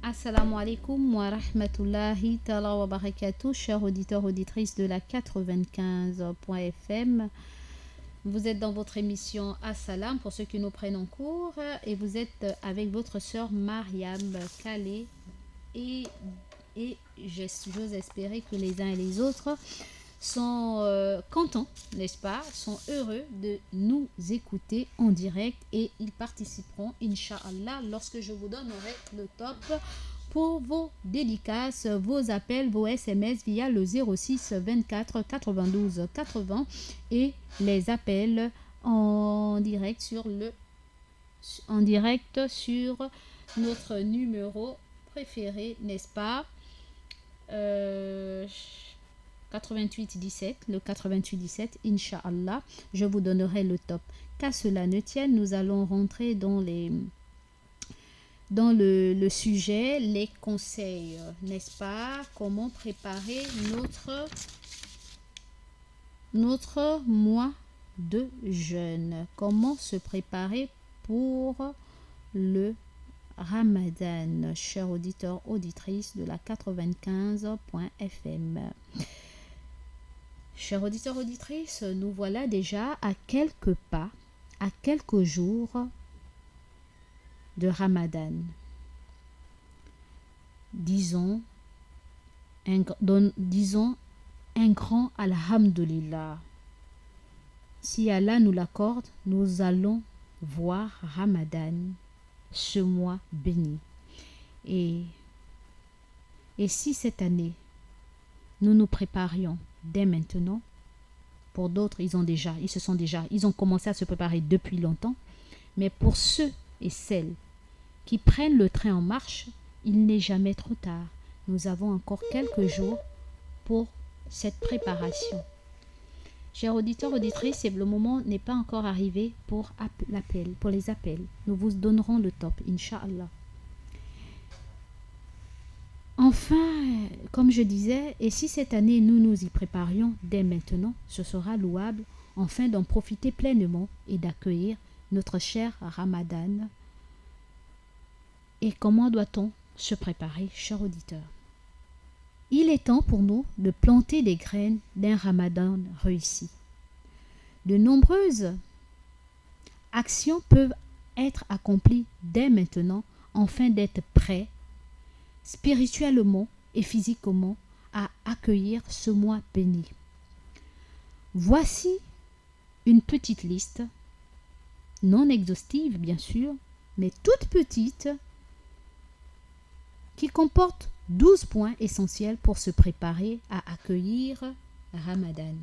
B: Assalamu alaikum wa rahmatullahi ta'ala wa barakatuh, chers auditeurs, auditrices de la 95.fm. Vous êtes dans votre émission Assalam pour ceux qui nous prennent en cours et vous êtes avec votre sœur Mariam Calais et j'ose espérer que les uns et les autres sont contents, n'est-ce pas, sont heureux de nous écouter en direct et ils participeront, Inch'Allah, lorsque je vous donnerai le top pour vos dédicaces, vos appels, vos SMS via le 06 24 92 80 et les appels en direct sur notre numéro préféré, n'est-ce pas, 88 17, le 88 17, Inch'Allah, je vous donnerai le top. Qu'à cela ne tienne, nous allons rentrer dans le sujet, les conseils, n'est-ce pas? Comment préparer notre mois de jeûne? Comment se préparer pour le Ramadan, chers auditeurs, auditrices de la 95.fm. Chers auditeurs, auditrices, nous voilà déjà à quelques pas, à quelques jours de Ramadan. Disons un grand Alhamdulillah. Si Allah nous l'accorde, nous allons voir Ramadan, ce mois béni. Et si cette année, nous nous préparions dès maintenant, pour d'autres, ils ont commencé à se préparer depuis longtemps, mais pour ceux et celles qui prennent le train en marche, il n'est jamais trop tard. Nous avons encore quelques jours pour cette préparation. Chers auditeurs, auditrices, le moment n'est pas encore arrivé pour les appels. Nous vous donnerons le top, Inch'Allah. Enfin, comme je disais, et si cette année nous nous y préparions dès maintenant, ce sera louable, enfin d'en profiter pleinement et d'accueillir notre cher Ramadan. Et comment doit-on se préparer, chers auditeurs? Il est temps pour nous de planter des graines d'un Ramadan réussi. De nombreuses actions peuvent être accomplies dès maintenant afin d'être prêts spirituellement et physiquement à accueillir ce mois béni. Voici une petite liste, non exhaustive bien sûr, mais toute petite, qui comporte 12 points essentiels pour se préparer à accueillir Ramadan.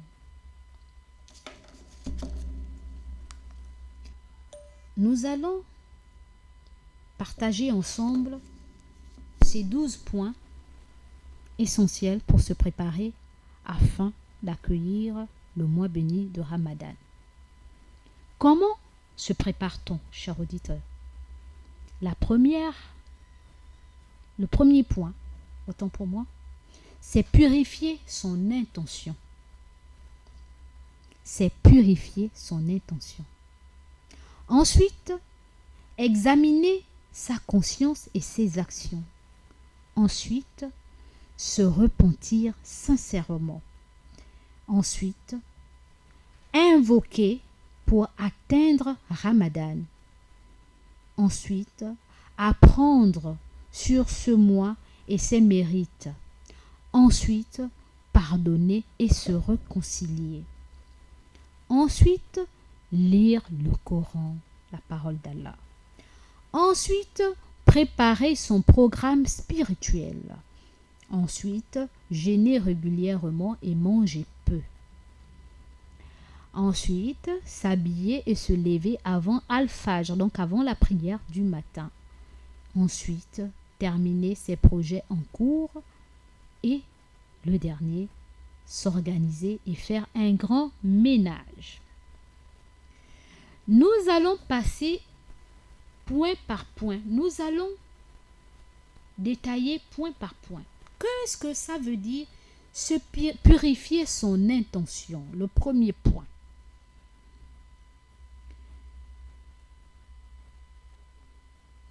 B: Nous allons partager ensemble ces 12 points essentiels pour se préparer afin d'accueillir le mois béni de Ramadan. Comment se prépare-t-on, chers auditeurs? Le premier point, autant pour moi, c'est purifier son intention. C'est purifier son intention. Ensuite, examiner sa conscience et ses actions. Ensuite, se repentir sincèrement. Ensuite, invoquer pour atteindre Ramadan. Ensuite, apprendre sur ce mois et ses mérites. Ensuite, pardonner et se réconcilier. Ensuite, lire le Coran, la parole d'Allah. Ensuite, préparer son programme spirituel. Ensuite, jeûner régulièrement et manger peu. Ensuite, s'habiller et se lever avant Al-Fajr, donc avant la prière du matin. Ensuite, terminer ses projets en cours. Et le dernier, s'organiser et faire un grand ménage. Nous allons passer point par point. Nous allons détailler point par point. Qu'est-ce que ça veut dire se purifier son intention? Le premier point.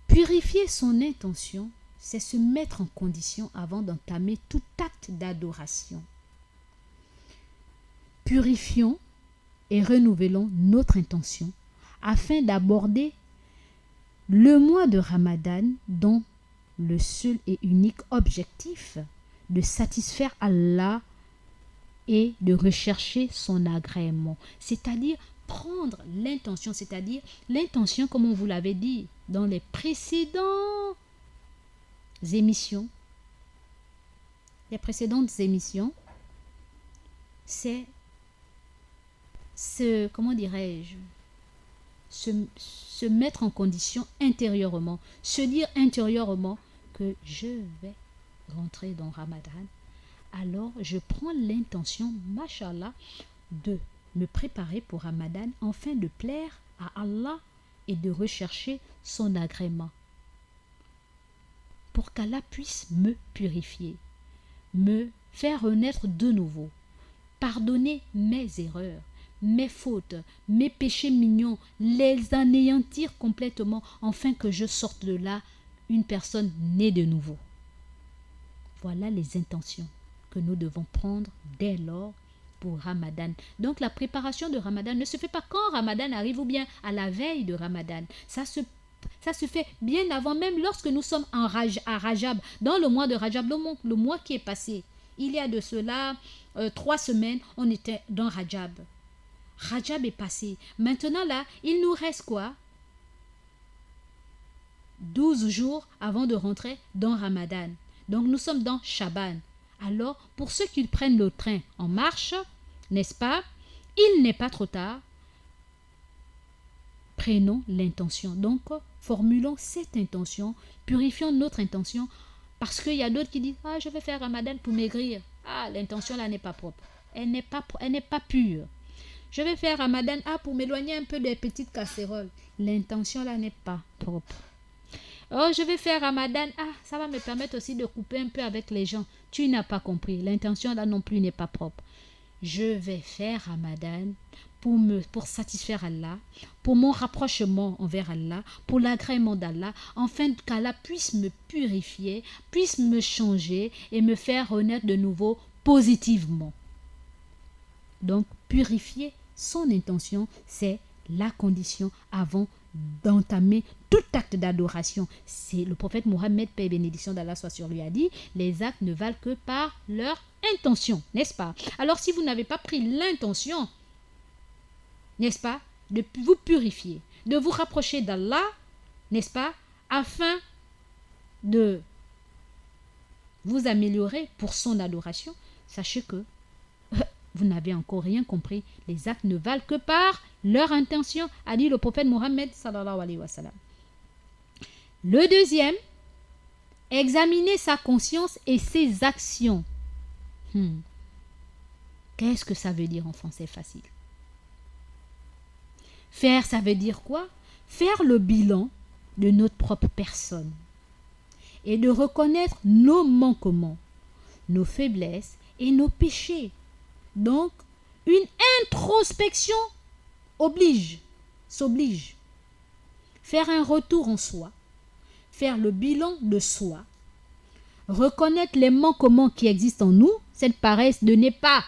B: Purifier son intention, c'est se mettre en condition avant d'entamer tout acte d'adoration. Purifions et renouvelons notre intention afin d'aborder le mois de Ramadan dont le seul et unique objectif de satisfaire Allah et de rechercher son agrément. C'est-à-dire prendre l'intention, c'est-à-dire l'intention comme on vous l'avait dit dans les précédentes émissions. Les précédentes émissions, c'est comment dirais-je, se mettre en condition intérieurement, se dire intérieurement que je vais rentrer dans Ramadan, alors je prends l'intention, mashallah, de me préparer pour Ramadan afin de plaire à Allah et de rechercher son agrément pour qu'Allah puisse me purifier, me faire renaître de nouveau, pardonner mes erreurs, mes fautes, mes péchés mignons, les anéantir complètement, afin que je sorte de là une personne née de nouveau. Voilà les intentions que nous devons prendre dès lors pour Ramadan. Donc la préparation de Ramadan ne se fait pas quand Ramadan arrive ou bien à la veille de Ramadan. Ça se fait bien avant, même lorsque nous sommes à Rajab, dans le mois de Rajab, le mois qui est passé. Il y a de cela 3 semaines, on était dans Rajab. Rajab est passé. Maintenant là, il nous reste quoi? 12 jours avant de rentrer dans Ramadan. Donc nous sommes dans Shaban. Alors, pour ceux qui prennent le train en marche, n'est-ce pas? Il n'est pas trop tard. Prenons l'intention. Donc, formulons cette intention, purifions notre intention, parce qu'il y a d'autres qui disent « Ah, je vais faire Ramadan pour maigrir. » Ah, l'intention là n'est pas propre. Elle n'est pas pure. Je vais faire Ramadan pour m'éloigner un peu des petites casséroles. L'intention là n'est pas propre. Oh, je vais faire Ramadan. Ça va me permettre aussi de couper un peu avec les gens. Tu n'as pas compris. L'intention là non plus n'est pas propre. Je vais faire Ramadan pour satisfaire Allah, pour mon rapprochement envers Allah, pour l'agrément d'Allah, afin qu'Allah puisse me purifier, puisse me changer et me faire renaître de nouveau positivement. Donc, purifier son intention, c'est la condition avant d'entamer tout acte d'adoration. C'est le prophète Mohammed, paix et bénédiction d'Allah soit sur lui, a dit, les actes ne valent que par leur intention, n'est-ce pas? Alors si vous n'avez pas pris l'intention, n'est-ce pas, de vous purifier, de vous rapprocher d'Allah, n'est-ce pas, afin de vous améliorer pour son adoration, sachez que vous n'avez encore rien compris. Les actes ne valent que par leur intention, a dit le prophète Mohammed sallallahu alayhi wa sallam. Le deuxième, examiner sa conscience et ses actions. Qu'est-ce que ça veut dire en français facile? Faire, ça veut dire quoi? Faire le bilan de notre propre personne et de reconnaître nos manquements, nos faiblesses et nos péchés. Donc, une introspection s'oblige. Faire un retour en soi, faire le bilan de soi, reconnaître les manquements qui existent en nous, cette paresse de ne pas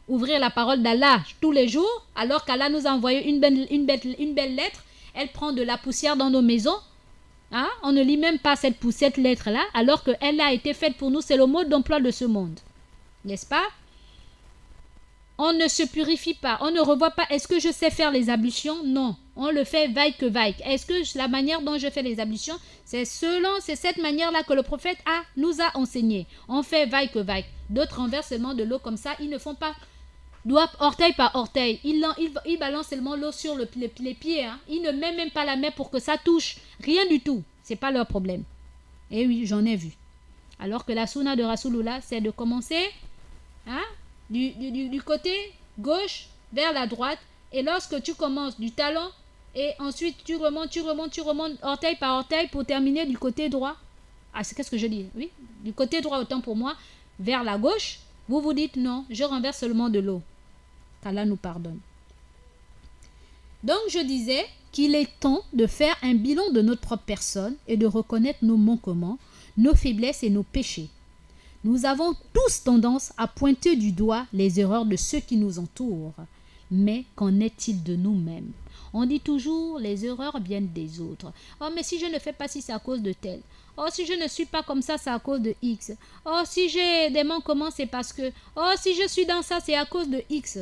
B: ouvrir la parole d'Allah tous les jours, alors qu'Allah nous a envoyé une belle lettre, elle prend de la poussière dans nos maisons. On ne lit même pas cette lettre-là, alors qu'elle a été faite pour nous, c'est le mode d'emploi de ce monde. N'est-ce pas? On ne se purifie pas, on ne revoit pas. Est-ce que je sais faire les ablutions? Non, on le fait vaille que vaille. Est-ce que la manière dont je fais les ablutions, c'est cette manière-là que le prophète nous a enseigné. On fait vaille que vaille. D'autres renversent seulement de l'eau comme ça, ils ne font pas doigt orteil par orteil. Ils balancent seulement l'eau sur les pieds. Hein. Ils ne mettent même pas la main pour que ça touche. Rien du tout. C'est pas leur problème. Et oui, j'en ai vu. Alors que la sunna de Rasulullah, c'est de commencer du côté gauche vers la droite. Et lorsque tu commences du talon, et ensuite tu remontes orteil par orteil pour terminer du côté droit. Ah, c'est qu'est-ce que je dis? Oui, du côté droit, autant pour moi, vers la gauche. Vous vous dites non, je renverse seulement de l'eau. Qu'Allah nous pardonne. Donc je disais qu'il est temps de faire un bilan de notre propre personne et de reconnaître nos manquements, nos faiblesses et nos péchés. Nous avons tous tendance à pointer du doigt les erreurs de ceux qui nous entourent. Mais qu'en est-il de nous-mêmes? On dit toujours les erreurs viennent des autres. Oh, mais si je ne fais pas ci, c'est à cause de tel. Oh, si je ne suis pas comme ça, c'est à cause de X. Oh, si j'ai des manquements, c'est parce que... Oh, si je suis dans ça, c'est à cause de X.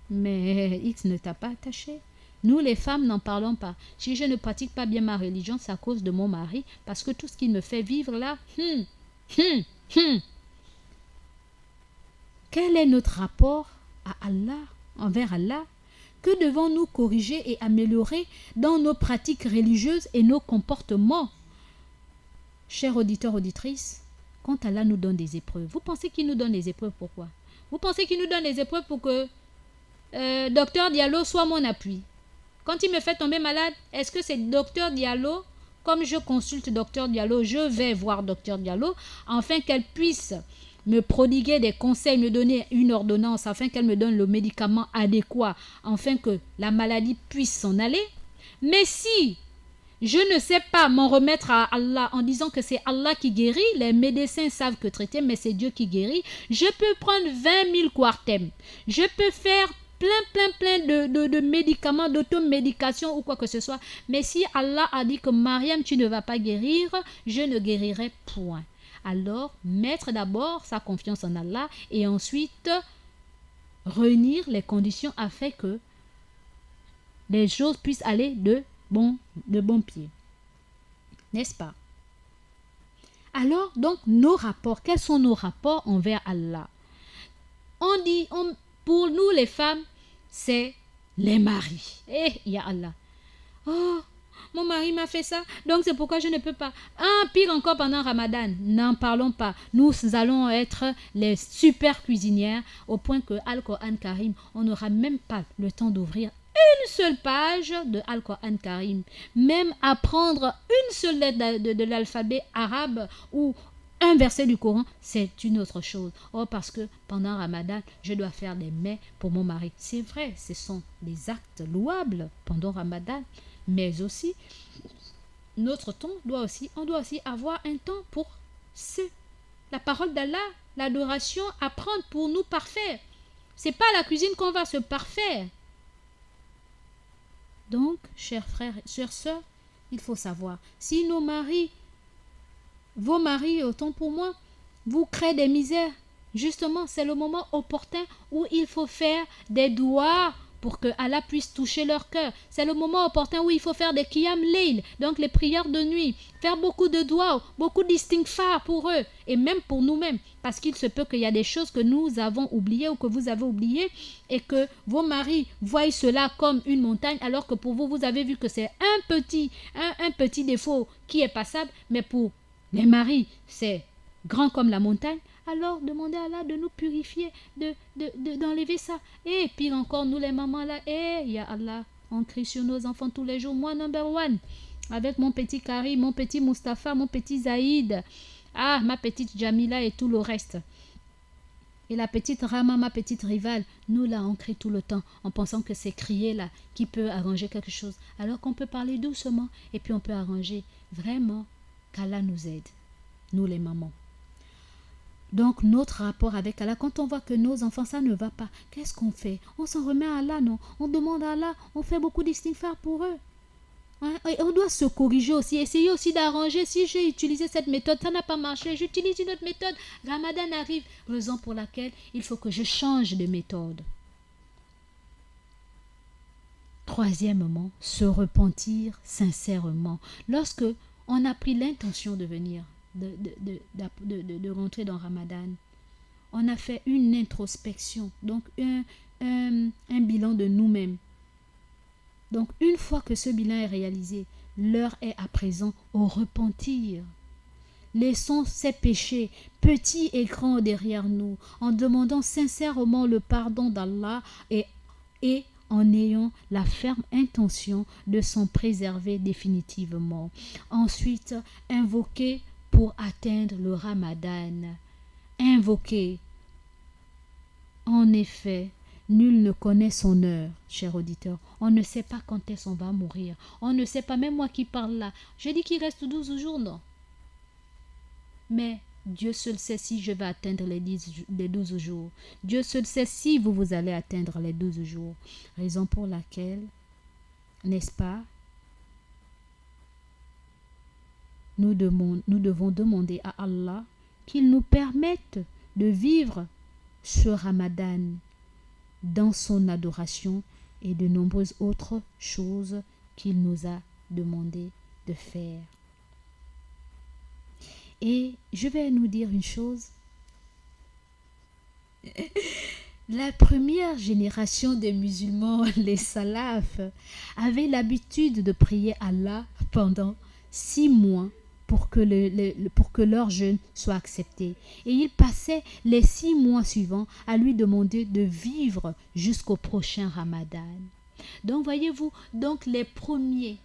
B: Mais X ne t'a pas attaché. Nous, les femmes, n'en parlons pas. Si je ne pratique pas bien ma religion, c'est à cause de mon mari, parce que tout ce qu'il me fait vivre là... Quel est notre rapport à Allah, envers Allah? Que devons-nous corriger et améliorer dans nos pratiques religieuses et nos comportements? Chers auditeurs, auditrices, quand Allah nous donne des épreuves, vous pensez qu'il nous donne des épreuves pourquoi? Vous pensez qu'il nous donne des épreuves pour que Docteur Diallo soit mon appui? Quand il me fait tomber malade, est-ce que c'est Docteur Diallo? Comme je consulte Docteur Diallo, je vais voir Docteur Diallo afin qu'elle puisse me prodiguer des conseils, me donner une ordonnance afin qu'elle me donne le médicament adéquat afin que la maladie puisse s'en aller. Mais si je ne sais pas m'en remettre à Allah en disant que c'est Allah qui guérit, les médecins savent que traiter, mais c'est Dieu qui guérit, je peux prendre 20 000 quartem, je peux faire plein de médicaments, d'automédication ou quoi que ce soit, mais si Allah a dit que Mariam, tu ne vas pas guérir, je ne guérirai point. Alors, mettre d'abord sa confiance en Allah et ensuite réunir les conditions afin que les choses puissent aller de bon pied. N'est-ce pas? Alors, donc, nos rapports, quels sont nos rapports envers Allah? Pour nous les femmes, c'est les maris. Ya Allah. Oh, mon mari m'a fait ça, donc c'est pourquoi je ne peux pas. Pire encore pendant Ramadan, n'en parlons pas. Nous allons être les super cuisinières au point que Al-Quran Karim, on n'aura même pas le temps d'ouvrir une seule page de Al-Quran Karim. Même apprendre une seule lettre de l'alphabet arabe ou un verset du Coran, c'est une autre chose. Oh, parce que pendant Ramadan, je dois faire des mets pour mon mari. C'est vrai, ce sont des actes louables pendant Ramadan. Mais aussi, on doit aussi avoir un temps pour la parole d'Allah, l'adoration, apprendre pour nous parfaire. C'est pas à la cuisine qu'on va se parfaire. Donc, chers frères, chères sœurs, il faut savoir, si vos maris, autant pour moi, vous créent des misères, justement, c'est le moment opportun où il faut faire des doigts pour que Allah puisse toucher leur cœur. C'est le moment opportun où il faut faire des qiyam layl, donc les prières de nuit, faire beaucoup de doigts, beaucoup d'istighfar pour eux, et même pour nous-mêmes, parce qu'il se peut qu'il y a des choses que nous avons oubliées ou que vous avez oubliées, et que vos maris voient cela comme une montagne, alors que pour vous, vous avez vu que c'est un petit défaut qui est passable, mais pour les maris, c'est grand comme la montagne. Alors demandez à Allah de nous purifier, d'enlever ça. Et pire encore, nous les mamans là, ya Allah, on crie sur nos enfants tous les jours. Moi, number one, avec mon petit Karim, mon petit Mustapha, mon petit Zaïd, ma petite Jamila et tout le reste. Et la petite Rama, ma petite rivale, nous là, on crie tout le temps en pensant que c'est crier là qui peut arranger quelque chose. Alors qu'on peut parler doucement et puis on peut arranger. Vraiment, qu'Allah nous aide, nous les mamans. Donc, notre rapport avec Allah, quand on voit que nos enfants, ça ne va pas, qu'est-ce qu'on fait? On s'en remet à Allah, non? On demande à Allah, on fait beaucoup d'istighfar pour eux. Et on doit se corriger aussi, essayer aussi d'arranger. Si j'ai utilisé cette méthode, ça n'a pas marché, j'utilise une autre méthode. Ramadan arrive, raison pour laquelle il faut que je change de méthode. Troisièmement, se repentir sincèrement. Lorsque on a pris l'intention de venir, de rentrer dans Ramadan, on a fait une introspection, donc un bilan de nous-mêmes. Donc une fois que ce bilan est réalisé, l'heure est à présent au repentir. Laissons ces péchés, petits et grands, derrière nous, en demandant sincèrement le pardon d'Allah et en ayant la ferme intention de s'en préserver définitivement. Ensuite, invoquer pour atteindre le Ramadan. Invoquer. En effet, nul ne connaît son heure, cher auditeur. On ne sait pas quand est-ce qu'on va mourir. On ne sait pas, même moi qui parle là. Je dis qu'il reste 12 jours, non? Mais Dieu seul sait si je vais atteindre les 12 jours. Dieu seul sait si vous allez atteindre les 12 jours. Raison pour laquelle, n'est-ce pas, nous devons demander à Allah qu'il nous permette de vivre ce Ramadan dans son adoration et de nombreuses autres choses qu'il nous a demandé de faire. Et je vais nous dire une chose. La première génération des musulmans, les salafs, avaient l'habitude de prier Allah pendant 6 mois pour que leur jeûne soit accepté. Et ils passaient les 6 mois suivants à lui demander de vivre jusqu'au prochain Ramadan. Donc voyez-vous, donc les premiers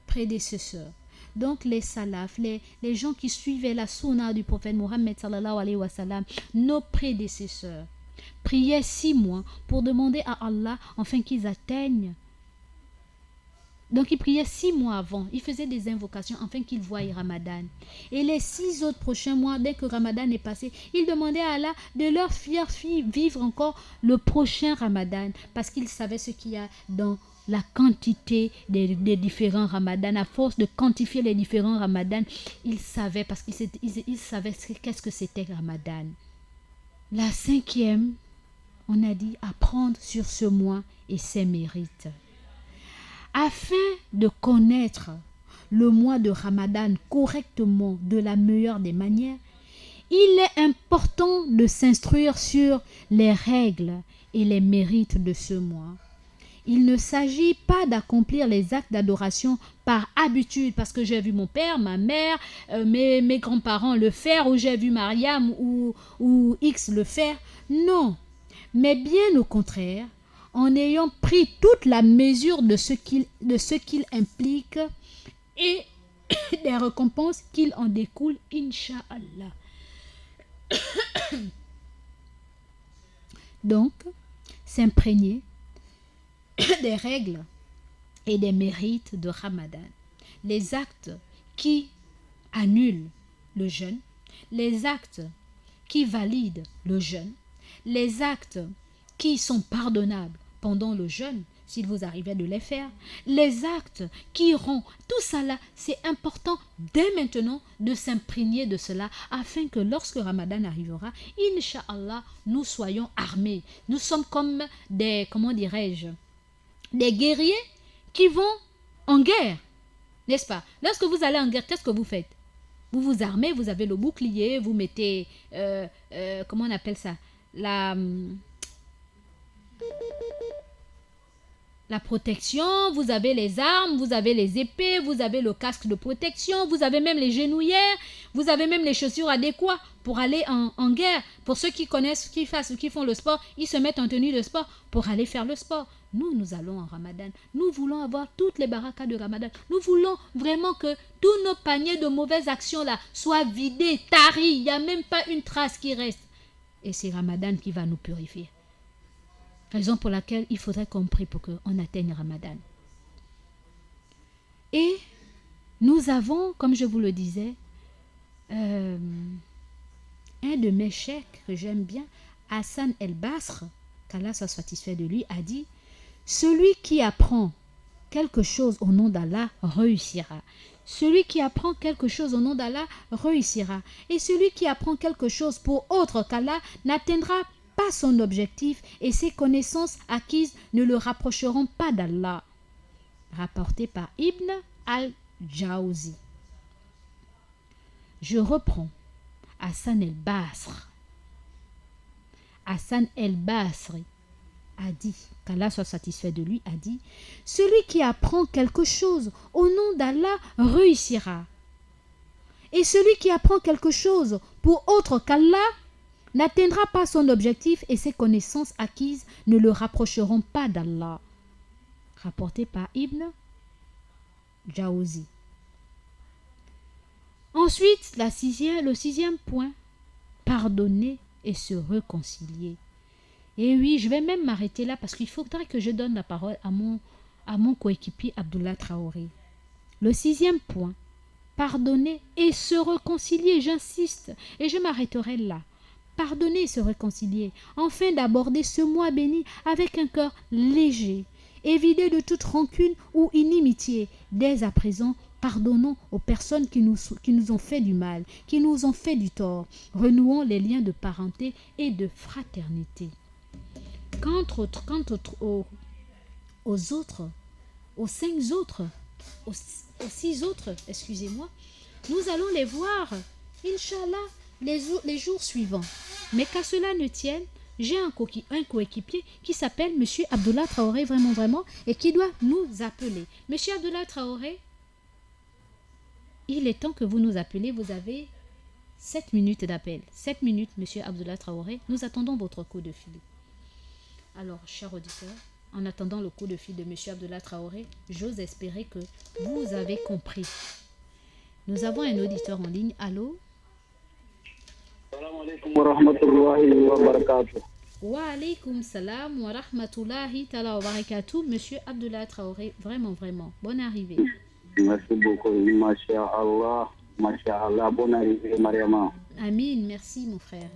B: prédécesseurs, donc les salafs, les gens qui suivaient la sunna du prophète Mohammed sallallahu alayhi wa sallam, nos prédécesseurs, priaient 6 mois pour demander à Allah afin qu'ils atteignent. Donc ils priaient 6 mois avant, ils faisaient des invocations afin qu'ils voient Ramadan. Et les 6 autres prochains mois, dès que Ramadan est passé, ils demandaient à Allah de leur faire vivre encore le prochain Ramadan, parce qu'ils savaient ce qu'il y a dans la quantité des différents ramadans. À force de quantifier les différents ramadans, ils savaient, parce qu'ils savaient qu'est-ce que c'était Ramadan. La 5e, on a dit apprendre sur ce mois et ses mérites. Afin de connaître le mois de Ramadan correctement, de la meilleure des manières, il est important de s'instruire sur les règles et les mérites de ce mois. Il ne s'agit pas d'accomplir les actes d'adoration par habitude, parce que j'ai vu mon père, ma mère, mes grands-parents le faire, ou j'ai vu Mariam ou X le faire. Non, mais bien au contraire, en ayant pris toute la mesure de ce qu'il implique et des récompenses qu'il en découle, Inch'Allah. Donc, s'imprégner des règles et des mérites de Ramadan. Les actes qui annulent le jeûne, les actes qui valident le jeûne, les actes qui sont pardonnables pendant le jeûne, s'il vous arrivait de les faire, les actes qui iront, tout ça là, c'est important dès maintenant de s'imprégner de cela, afin que lorsque Ramadan arrivera, Inch'Allah, nous soyons armés. Nous sommes comme des, comment dirais-je, des guerriers qui vont en guerre, n'est-ce pas? Lorsque vous allez en guerre, qu'est-ce que vous faites? Vous vous armez, vous avez le bouclier, vous mettez, comment on appelle ça? La protection, vous avez les armes, vous avez les épées, vous avez le casque de protection, vous avez même les genouillères, vous avez même les chaussures adéquates pour aller en guerre. Pour ceux qui connaissent, qui font le sport, ils se mettent en tenue de sport pour aller faire le sport. Nous allons en Ramadan. Nous voulons avoir toutes les barakas de Ramadan. Nous voulons vraiment que tous nos paniers de mauvaises actions là soient vidés, taris. Il n'y a même pas une trace qui reste. Et c'est Ramadan qui va nous purifier. Raison pour laquelle il faudrait qu'on prie pour qu'on atteigne Ramadan. Et nous avons, comme je vous le disais, un de mes cheikhs que j'aime bien, Hassan el-Basr, qu'Allah soit satisfait de lui, a dit: celui qui apprend quelque chose au nom d'Allah réussira. Celui qui apprend quelque chose au nom d'Allah réussira. Et celui qui apprend quelque chose pour autre qu'Allah n'atteindra pas son objectif et ses connaissances acquises ne le rapprocheront pas d'Allah. Rapporté par Ibn al-Jawzi. Je reprends. Hassan el-Basr. Hassan el-Basri a dit, qu'Allah soit satisfait de lui, a dit, celui qui apprend quelque chose au nom d'Allah réussira. Et celui qui apprend quelque chose pour autre qu'Allah n'atteindra pas son objectif et ses connaissances acquises ne le rapprocheront pas d'Allah. Rapporté par Ibn Jawzi. Ensuite, le sixième point, pardonner et se réconcilier. Et oui, je vais même m'arrêter là parce qu'il faudra que je donne la parole à mon coéquipier Abdullah Traoré. Le sixième point, pardonner et se réconcilier, j'insiste, et je m'arrêterai là. Pardonner et se réconcilier, afin d'aborder ce mois béni avec un cœur léger, et vidé de toute rancune ou inimitié. Dès à présent, pardonnons aux personnes qui nous ont fait du mal, qui nous ont fait du tort. Renouons les liens de parenté et de fraternité. Quant aux six autres, excusez-moi, nous allons les voir, Inch'Allah, les jours suivants. Mais qu'à cela ne tienne, j'ai un coéquipier qui s'appelle Monsieur Abdullah Traoré, vraiment, et qui doit nous appeler. Monsieur Abdullah Traoré, il est temps que vous nous appelez. Vous avez 7 minutes d'appel. 7 minutes, Monsieur Abdullah Traoré. Nous attendons votre coup de fil. Alors, chers auditeurs, en attendant le coup de fil de Monsieur Abdullah Traoré, j'ose espérer que vous avez compris. Nous avons un auditeur en ligne. Allô?
E: Salam alaikum wa rahmatullahi wa barakatuh.
B: Wa alaikum salam wa rahmatullahi ta'ala wa barakatuh. Monsieur Abdullah Traoré, vraiment, bonne arrivée.
E: Merci beaucoup, Masha'Allah, bonne arrivée, Mariama.
B: Amin, merci mon frère.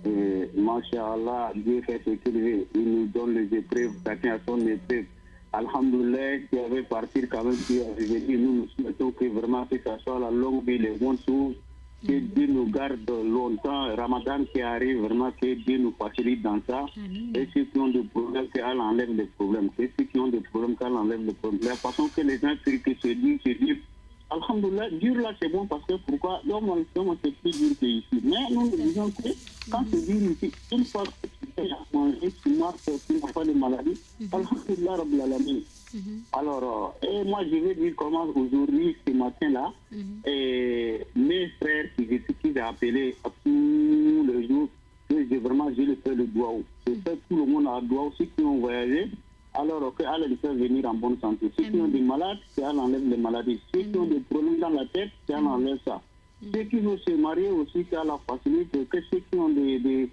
E: Masha'Allah, Dieu fait ce qu'il veut, il nous donne les épreuves, chacun a son épreuve. Alhamdoulilah, qui avait parti quand même, qui avait venu, nous souhaitons que vraiment que ça soit la longue vie, les bonnes choses, que Dieu nous garde longtemps, Ramadan qui arrive, vraiment que Dieu nous facilite dans ça.
B: Amin.
E: Et ceux qui ont des problèmes, qu'Allah enlève les problèmes. Et ceux qui ont des problèmes, qu'Allah enlève les problèmes. La façon que les gens se disent, Alhamdoulilah, dur là c'est bon parce que pourquoi l'homme c'est plus dur qu'ici. Mais nous disons que quand c'est dur ici, une fois que tu fais à manger, tu marches, tu n'as pas de maladie, Alhamdoulilah Rabbil Alamin. Alors, et moi je vais dire comment aujourd'hui, ce matin-là, et mes frères qui j'ai appelé à tous les jours, que j'ai le fait le doigt. Je fais tout le monde à doigt, ceux qui ont voyagé. Alors que Allah les fait venir en bonne santé. Ceux qui ont des malades, c'est Allah enlève les maladies. Ceux qui ont des problèmes dans la tête, c'est Allah enlève ça. Ceux qui veulent se marier aussi, c'est Allah facilite. Que ceux qui ont des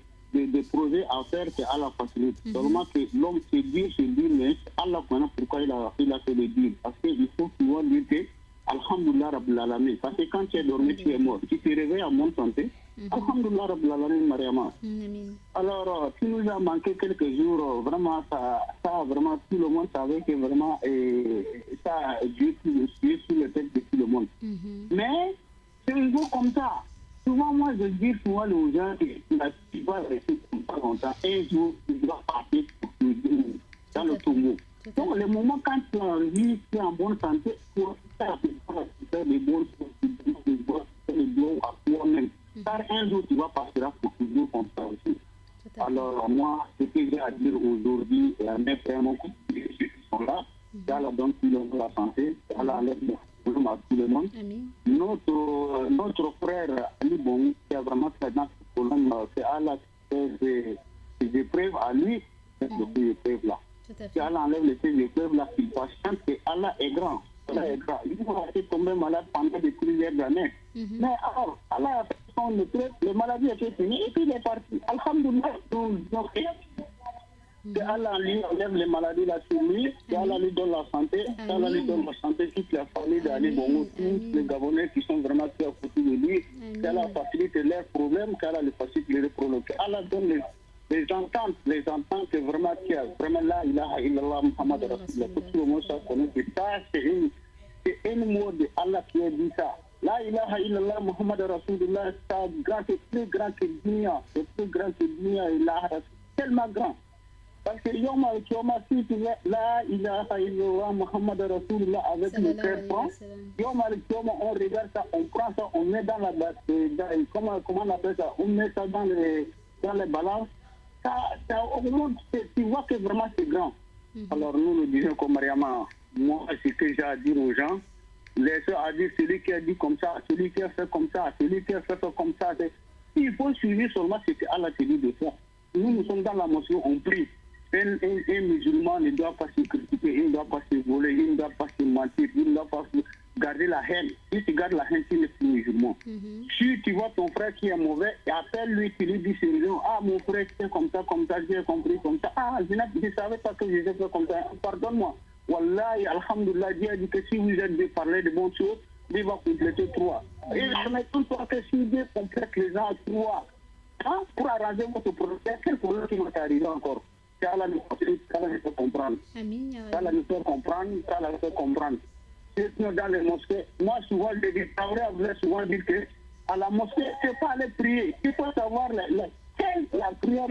E: projets à faire, c'est Allah facilite. Seulement que l'homme se dit, mais Allah connaît pourquoi il a fait le dire. Parce qu'il faut pouvoir dire que Alhamdulillah Rabbil Alamin. Parce que quand tu es dormi, tu es mort. Tu te réveilles en bonne santé. Alhamdulillah Rabbil Alamin, Mariama. Alors, tu nous as manqué quelques jours. Vraiment, ça vraiment, tout le monde savait que vraiment, ça a Dieu sur le tête de tout le monde. Mais, c'est un jour comme ça. Souvent, moi, je dis souvent aux gens que tu vas rester pas longtemps. Un jour, tu dois partir dans le tombeau. Donc, le moment quand tu as envie, tu es en bonne santé, pour faire des bonnes choses, tu dois faire les bons à toi-même. Car un jour, tu vas partir pour toujours comme ça aussi. Alors, moi, ce que j'ai à dire aujourd'hui, et à mes frères, mon couple, qui sont là, Allah donne tout le monde la santé, Allah enlève les problèmes à tout le monde. Notre frère Ali Bon, qui a vraiment fait dans ce problème, c'est Allah qui fait ses épreuves à lui, ces épreuves-là. Si Allah enlève ces épreuves-là, qu'il patiente, que Allah est grand. Allah est grand. Il va être tombé malade pendant des plusieurs années. Mais alors, Allah a fait son épreuve, la maladie était finie et puis il est parti. Alhamdulillah, nous disons que Allah lui enlève les maladies là sur lui, que Allah lui donne la santé, que Allah lui donne la santé, toute la famille d'Ali Bongo, tous les Gabonais qui sont vraiment très à côté de lui, qu'Allah facilite leurs problèmes, qu'Allah les facilite les problèmes, qu'Allah donne les ententes que vraiment qu'il y a vraiment la ilaha illallah Muhammad Rasulullah, que tout le monde soit connu, que ça c'est un mot de Allah qui a dit ça. La ilaha illallah Muhammad Rasulullah, c'est plus grand que Dunya, c'est plus grand que Dunya, ilaha tellement grand. Parce que Yoma, si tu veux, là, il a Muhammad Rasulullah avec le cœur franc. Yoma, on regarde ça, on prend ça, on met dans la comment on appelle ça, on met ça dans les balances. Ça augmente, tu vois que vraiment c'est grand. Alors nous disons comme Mariama, moi, ce que j'ai à dire aux gens, les soeurs à dire celui qui a dit comme ça, celui qui a fait comme ça, celui qui a fait comme ça. Il faut suivre seulement ce que Allah te dit de faire. Nous sommes dans la mosquée, on prie. Un musulman ne doit pas se critiquer, il ne doit pas se voler, il ne doit pas se mentir, il ne doit pas garder la haine. Si tu gardes la haine, tu n'es plus musulman. Si tu vois ton frère qui est mauvais, appelle-lui, tu lui dis sérieusement, ah mon frère, c'est comme ça, j'ai compris comme ça. Ah, je ne savais pas que je faisais comme ça, pardonne-moi. Wallahi, alhamdulillah, Dieu a dit que si vous êtes de parler de bonnes choses, Dieu va compléter 3. Et je mets tout le temps que si Dieu complète les gens à 3, hein, pour arranger votre problème, quel problème qui m'est arrivé encore? Allah nous fait comprendre. Allah nous fait comprendre, Allah nous fait comprendre. C'est dans les mosquées. Moi, souvent, je dis, souvent dire que à la mosquée, c'est pas aller prier. Il faut savoir la prière,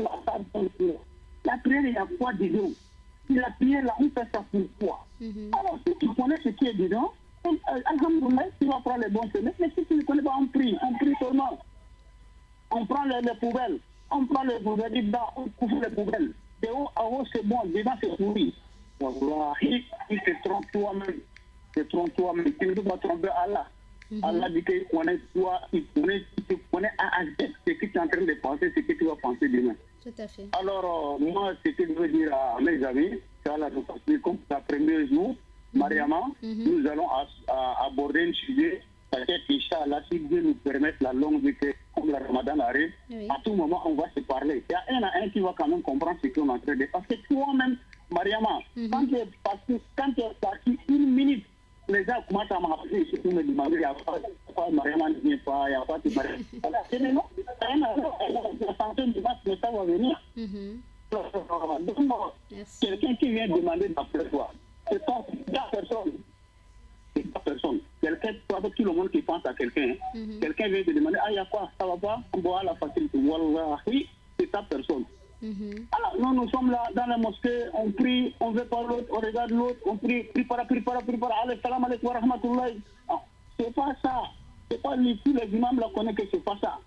E: la prière, il y a quoi dedans? La prière, là, on fait ça pourquoi? Alors, si tu connais ce qui est dedans, alhamdoulilah, tu vas prendre les bons chemins. Mais si tu ne connais pas, on prie seulement. On prend les poubelles. On prend les poubelles, on couvre les poubelles. De haut à haut, c'est bon, dedans, c'est pourri. Wallahi, il te trompe toi-même. Tu ne peux pas tromper Allah. Allah dit qu'il connaît toi, il te connaît à Z, ce que tu es en train de penser, ce que tu vas penser demain.
B: Tout à fait.
E: Alors, moi, ce que je veux dire à mes amis, c'est Allah nous facilite comme le premier jour, Mariama, nous allons aborder un sujet. Peut-être Inch'Allah, si Dieu nous permet la longue vie, comme le Ramadan arrive, à tout moment, on va se parler. Il y a un qui va quand même comprendre ce qu'on est en train de faire. Parce que toi-même, Mariama, quand tu es parti 1 minute, les gens commencent à m'appeler, ils me demander, il n'y a pas Mariama ne vient pas, il n'y a pas de Mariama. Voilà, c'est le nom. La santé du match, mais ça va venir. Donc, quelqu'un qui vient demander d'après toi, c'est pas personne. Quelqu'un, tout le monde qui pense à quelqu'un, quelqu'un vient te demander, ah, il y a quoi, ça va pas, on voit la facilité. Wallahi, c'est ta personne. Alors, nous sommes là dans la mosquée, on prie, on veut pas l'autre, on regarde l'autre, on prie, prie para, allez, salam alaikum wa rahmatullah. C'est pas ça. C'est pas tous les imams là connaissent que c'est pas ça.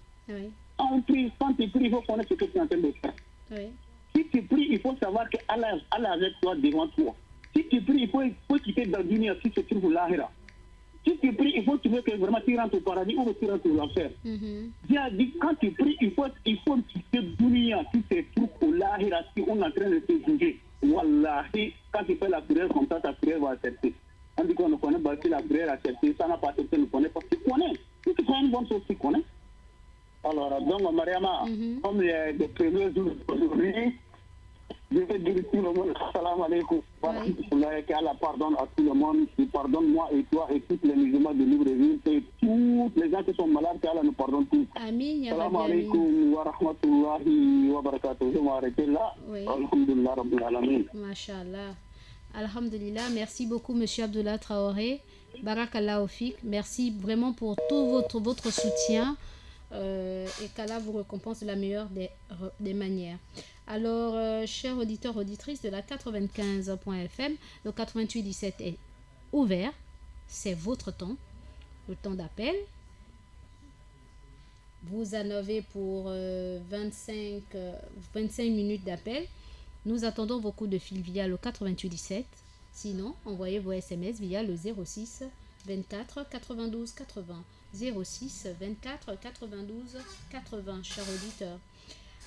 E: On prie, quand tu pries, il faut connaître ce que tu es en train de faire. Si tu pries, il faut savoir que Allah est avec toi, devant toi. Si tu pries, il faut quitter dans l'univers si tu trouves l'ahira. Si tu pries, il faut que vraiment tu rentres au paradis ou tu rentres au enfer. Dieu a dit, quand tu pries, il faut quitter l'univers si tu trouves au l'ahira, si on est en train de te juger. Wallahi, quand tu fais la prière comme ça, ta prière va accepter. On dit qu'on ne connaît pas si la prière acceptée, ça n'a pas accepté, on ne connaît pas. Tu connais. Si tu connais une bonne chose, tu connais. Alors, donc, Mariama, comme les premiers jours d'aujourd'hui, je vais dire tout le monde, salam alaikum, qu'Allah pardonne à tout le monde, il pardonne moi et toi et tous les musulmans de Libreville, et tous les gens qui sont malades, qu'Allah nous pardonne tous.
B: Amin, ya
E: Salam
B: Rabbi,
E: alaikum wa rahmatullahi wa barakatuh. Je vais m'arrêter là. Alhamdulillah, Rabbil Alamin.
B: Mashallah. Alhamdulillah, merci beaucoup, monsieur Abdullah Traoré. Barakallah Ofik, merci vraiment pour tout votre soutien et qu'Allah vous récompense de la meilleure des manières. Alors, chers auditeurs, auditrices de la 95.fm, le 88.17 est ouvert. C'est votre temps, le temps d'appel. Vous en avez pour 25 minutes d'appel. Nous attendons vos coups de fil via le 88.17. Sinon, envoyez vos SMS via le 06 24 92 80. 06 24 92 80, chers auditeurs.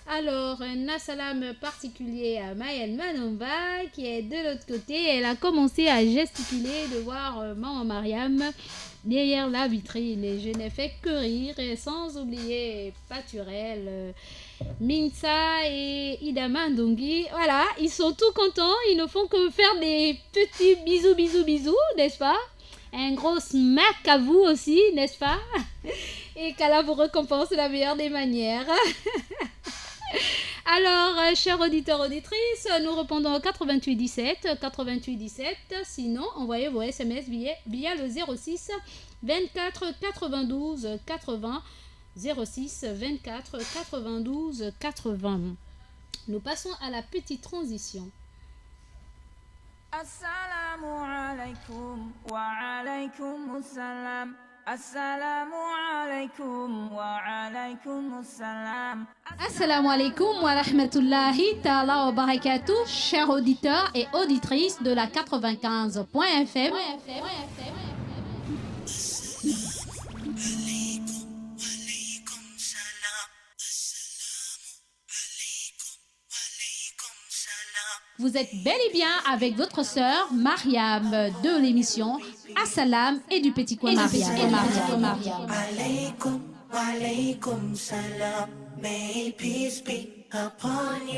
B: Alors, un assalam particulier à Maëlle Manomba qui est de l'autre côté. Elle a commencé à gesticuler de voir Maman Mariam derrière la vitrine. Et je n'ai fait que rire, et sans oublier Paturel, Minsa et Idama Ndongi. Voilà, ils sont tout contents. Ils ne font que faire des petits bisous, n'est-ce pas? Un gros smack à vous aussi, n'est-ce pas? Et qu'Allah vous récompense de la meilleure des manières. Alors, chers auditeurs, auditrices, nous répondons au 88 17. Sinon, envoyez vos SMS via le 06 24 92 80. 06 24 92 80. Nous passons à la petite transition.
A: Assalamu alaikum wa alaikum assalam. Assalamu alaikum wa alaikum assalam.
B: Assalamu alaikum wa rahmatullahi ta'ala wa barakatuh, chers auditeurs et auditrices de la 95.fm. Vous êtes bel et bien avec votre sœur Mariam de l'émission Assalam et du petit coin Mariam.
C: Alaykum, alaykum salam. May peace be upon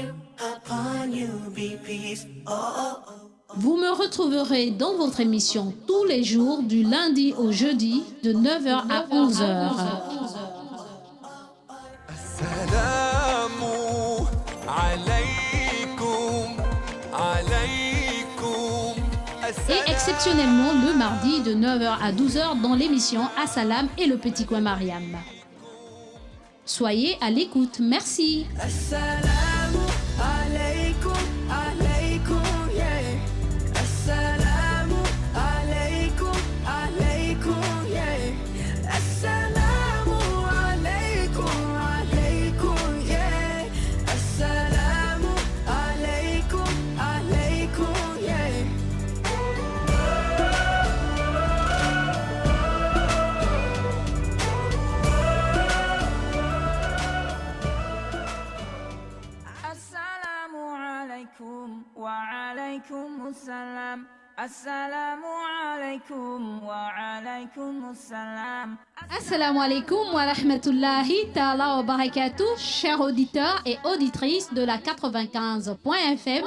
C: you be peace. Oh, oh, oh.
B: Vous me retrouverez dans votre émission tous les jours du lundi au jeudi de 9h à 11h.
D: Assalamu alaykum, alaykum.
B: Et exceptionnellement le mardi de 9h à 12h dans l'émission Assalam et le petit coin Mariam. Soyez à l'écoute, merci.
A: Assalamu alaikum, alaikum, yeah. Assalamu alaikum, alaikum, yeah. Assalamu alaikum, alaikum, yeah. Assalamu alaikum, alaikum, yeah. Assalamu alaikum wa alaikum assalam. Assalamu alaikum wa alaikum assalam.
B: Assalamu alaikum wa rahmatullahi ta'ala wa barakatuh, chers auditeurs et auditrices de la 95.fm.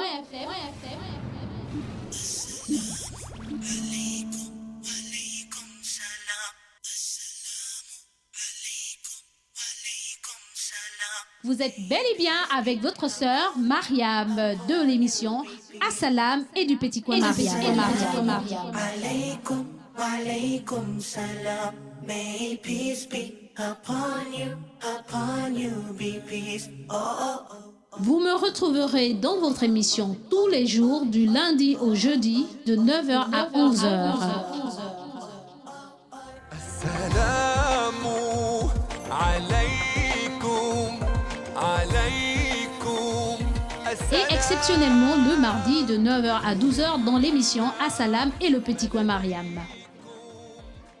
B: Vous êtes bel et bien avec votre sœur Mariam de l'émission Assalam et du petit coin Mariam.
C: Alaykum, alaykum salam. May peace be upon you be peace. Oh, oh, oh.
B: Vous me retrouverez dans votre émission tous les jours du lundi au jeudi de 9h à 11h.
D: Assalamu alaykum, alaykum.
B: Et exceptionnellement le mardi de 9h à 12h dans l'émission Assalam et le petit coin Mariam.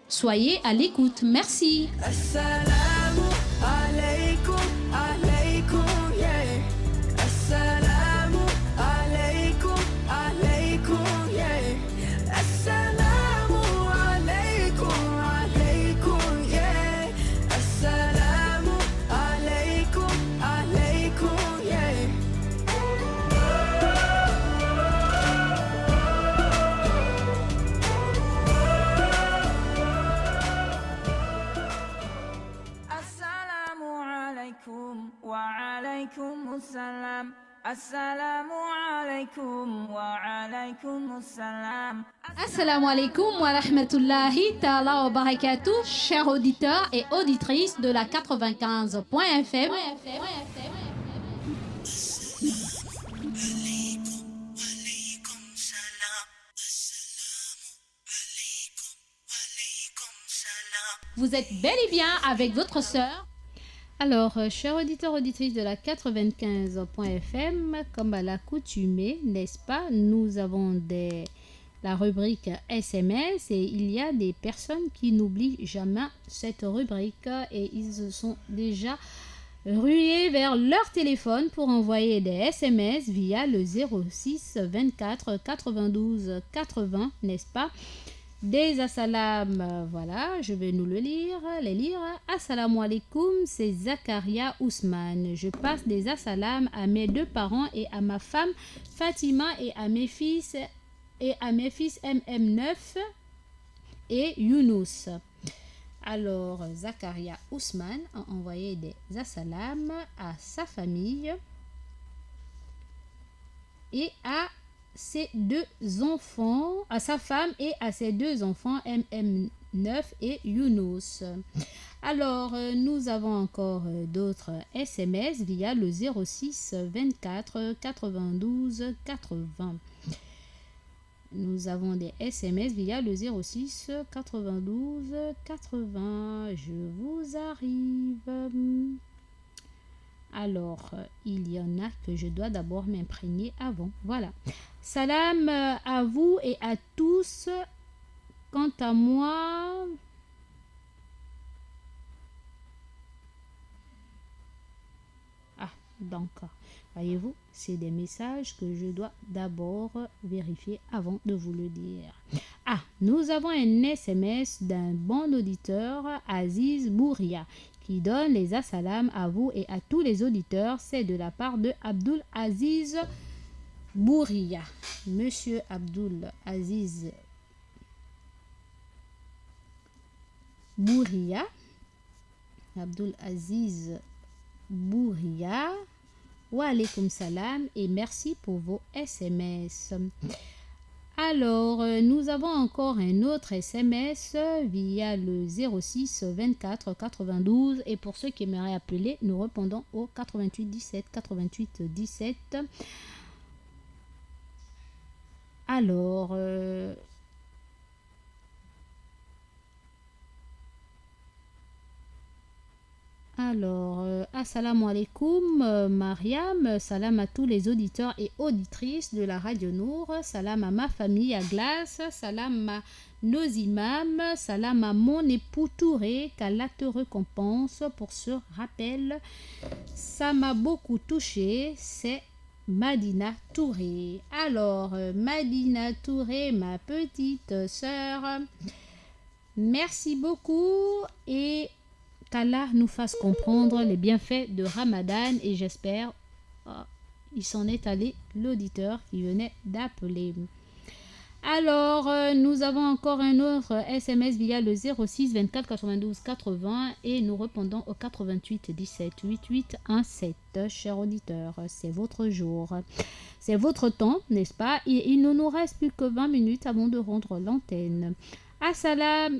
B: Soyez à l'écoute, merci.
A: Assalamu alaikum, alaikum, yeah. Assalamu alaikum, alaikum, yeah. Assalamu alaikum, alaikum, yeah. Assalamu alaikum, alaikum, yeah. Assalamu alaikum wa alaikum assalam. Assalamu alaikum wa alaikum assalam.
B: Assalamu alaikum wa rahmatullahi ta'ala wa barakatuh, chers auditeurs et auditrices de la 95.fm.
C: Alaykum salam. Alaykum salam.
B: Vous êtes bel et bien avec votre sœur. Alors, chers auditeurs, auditrices de la 95.fm, comme à l'accoutumée, n'est-ce pas, nous avons la rubrique SMS et il y a des personnes qui n'oublient jamais cette rubrique et ils se sont déjà rués vers leur téléphone pour envoyer des SMS via le 06 24 92 80, n'est-ce pas? Des assalam, voilà, je vais nous les lire. Assalamu alaikum, c'est Zakaria Ousmane. Je passe des assalam à mes deux parents et à ma femme Fatima et à mes fils MM9 et Younous. Alors, Zakaria Ousmane a envoyé des assalam à sa famille et à ses deux enfants, à sa femme et à ses deux enfants MM9 et Younous. Alors, nous avons encore d'autres SMS via le 06 24 92 80. Nous avons des SMS via le 06 92 80. Je vous arrive. Alors, il y en a que je dois d'abord m'imprégner avant. Voilà. Salam à vous et à tous. Quant à moi... Ah, donc, voyez-vous, c'est des messages que je dois d'abord vérifier avant de vous le dire. Ah, nous avons un SMS d'un bon auditeur, Aziz Bouria, qui donne les assalam à vous et à tous les auditeurs. C'est de la part de Abdul Aziz Bouria. Monsieur Abdul Aziz Bouria. Abdul Aziz Bouria. Wa alaykoum salam et merci pour vos SMS. Alors, nous avons encore un autre SMS via le 06 24 92 et pour ceux qui aimeraient appeler, nous répondons au 88 17 88 17. Alors, assalamu alaikum Mariam, salam à tous les auditeurs et auditrices de la Radio Nour, salam à ma famille à Glace, salam à nos imams, salam à mon époux Touré, qu'Allah te récompense pour ce rappel. Ça m'a beaucoup touché, c'est Madina Touré. Alors, Madina Touré, ma petite sœur, merci beaucoup et qu'Allah nous fasse comprendre les bienfaits de Ramadan et j'espère, il s'en est allé l'auditeur qui venait d'appeler. Alors, nous avons encore un autre SMS via le 06 24 92 80 et nous répondons au 88 17 88 17. Chers auditeurs, c'est votre jour, c'est votre temps, n'est-ce pas? Il ne nous reste plus que 20 minutes avant de rendre l'antenne. Assalam.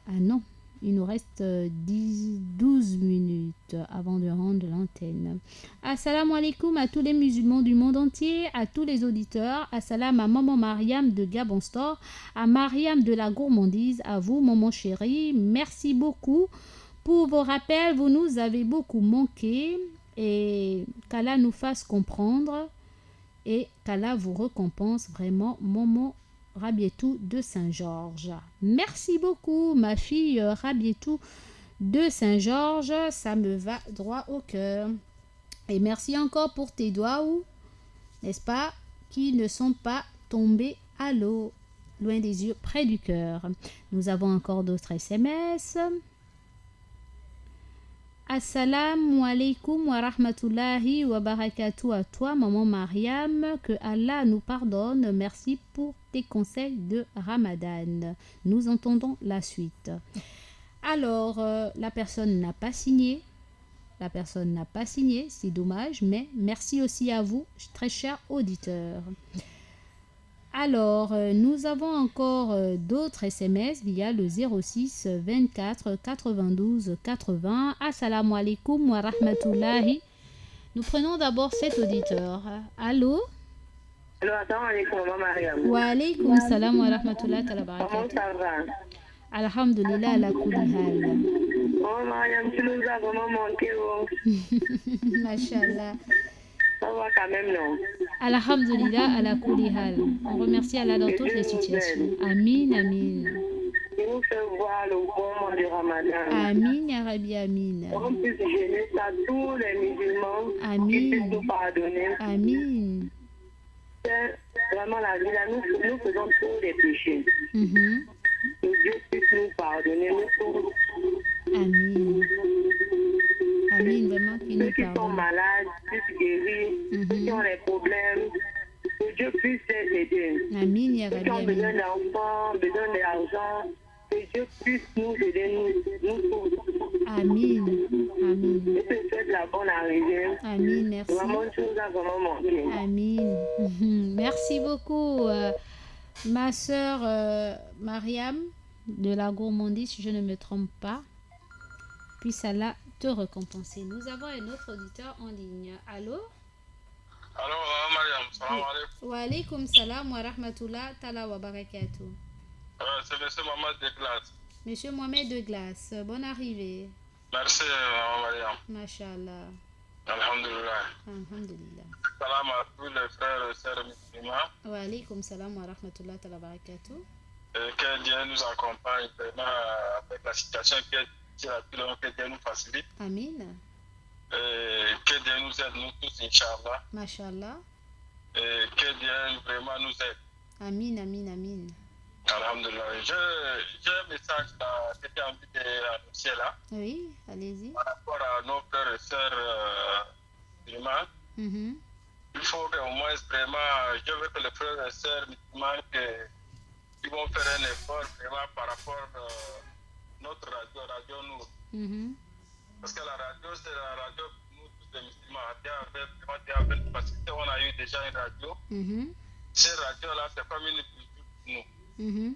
B: Ah non. Il nous reste 12 minutes avant de rendre l'antenne. Assalamu alaikum à tous les musulmans du monde entier, à tous les auditeurs. Assalam à maman Mariam de Gabon Store, à Mariam de la gourmandise, à vous maman chérie. Merci beaucoup pour vos rappels. Vous nous avez beaucoup manqué et qu'Allah nous fasse comprendre et qu'Allah vous récompense vraiment maman Rabietou de Saint-Georges. Merci beaucoup, ma fille Rabietou de Saint-Georges. Ça me va droit au cœur. Et merci encore pour tes doigts, n'est-ce pas, qui ne sont pas tombés à l'eau, loin des yeux, près du cœur. Nous avons encore d'autres SMS. Assalamu alaikum wa rahmatullahi wa barakatuh à toi, maman Mariam. Que Allah nous pardonne. Merci pour tes conseils de Ramadan. Nous entendons la suite. Alors, la personne n'a pas signé. La personne n'a pas signé, c'est dommage, mais merci aussi à vous, très chers auditeurs. Alors, nous avons encore d'autres SMS via le 06 24 92 80. Assalamu alaikum wa rahmatullahi. Nous prenons d'abord cet auditeur. Allô?
F: Allô, assalamu alaikum, maman Mariam.
B: Wa alaikum salam wa rahmatullahi wa
F: Comment
B: barakatuh.
F: ça va?
B: Alhamdulillah ala kulli hal.
F: Oh, Mariam, tu nous as vraiment manqué. Oh.
B: Mashallah.
F: Ça va quand même, non?
B: Alhamdulillah ala kulli hal. On remercie Allah dans toutes les situations. Amin, amin.
F: Il nous fait voir le bon mois du Ramadan.
B: Amin, ya Rabbi, amin.
F: On puisse gêner ça tous les musulmans qui
B: Amin.
F: puissent nous pardonner.
B: Amin.
F: C'est vraiment la vie là. Nous faisons tous les péchés.
B: Mhm.
F: Que Dieu puisse nous pardonner. Nous tous.
B: Amin. Amin, vraiment qu'il
F: Ceux
B: nous
F: qui sont
B: pardonne.
F: malades puissent guérir. Ceux qui ont des problèmes, que Dieu puisse les aider.
B: Amin, ya
F: Ceux
B: Rabbi,
F: qui ont besoin
B: amin.
F: d'enfants, besoin d'argent, que Dieu puisse nous aider, nous tous.
B: Amin. Amin.
F: Je te souhaite la bonne arrivée.
B: Amin, merci.
F: Vraiment, tu nous as vraiment manqué.
B: Amin. Mhm. Merci beaucoup, ma sœur Mariam de la gourmandise, si je ne me trompe pas. Puisse Allah te récompenser. Nous avons un autre auditeur en ligne. Allô?
G: Allô, Mariam, salam alaikum.
B: Wa alaykum salam wa rahmatullah ta'ala wa barakatuh.
G: C'est monsieur Mohamed de Glace.
B: Monsieur Mohamed de Glace, bonne arrivée.
G: Merci, Mariam.
B: Mashallah.
G: Alhamdulillah.
B: Alhamdulillah.
G: Salam à tous les frères et sœurs musulmans.
B: Wa alaykum salam wa rahmatullah ta'ala wa barakatuh.
G: Que Dieu nous accompagne vraiment avec la situation que Dieu nous facilite.
B: Amin.
G: Que Dieu nous aide, nous tous, Inch'Allah.
B: Mashallah.
G: Que Dieu vraiment nous aide.
B: Amin, amin, amin.
G: Alhamdulillah. J'ai un message que j'ai envie d'annoncer là.
B: Oui, allez-y.
G: Par rapport à nos frères et sœurs musulmans.
B: Mhm.
G: Il faut qu'au moins vraiment, je veux que les frères et sœurs musulmans qui vont faire un effort vraiment par rapport à notre radio Nour.
B: Mhm.
G: Parce que la radio, c'est la radio pour nous tous les musulmans. Avec facilité, on a eu déjà une radio.
B: Mhm.
G: Cette radio-là, c'est comme une culture pour nous.
B: Mhm.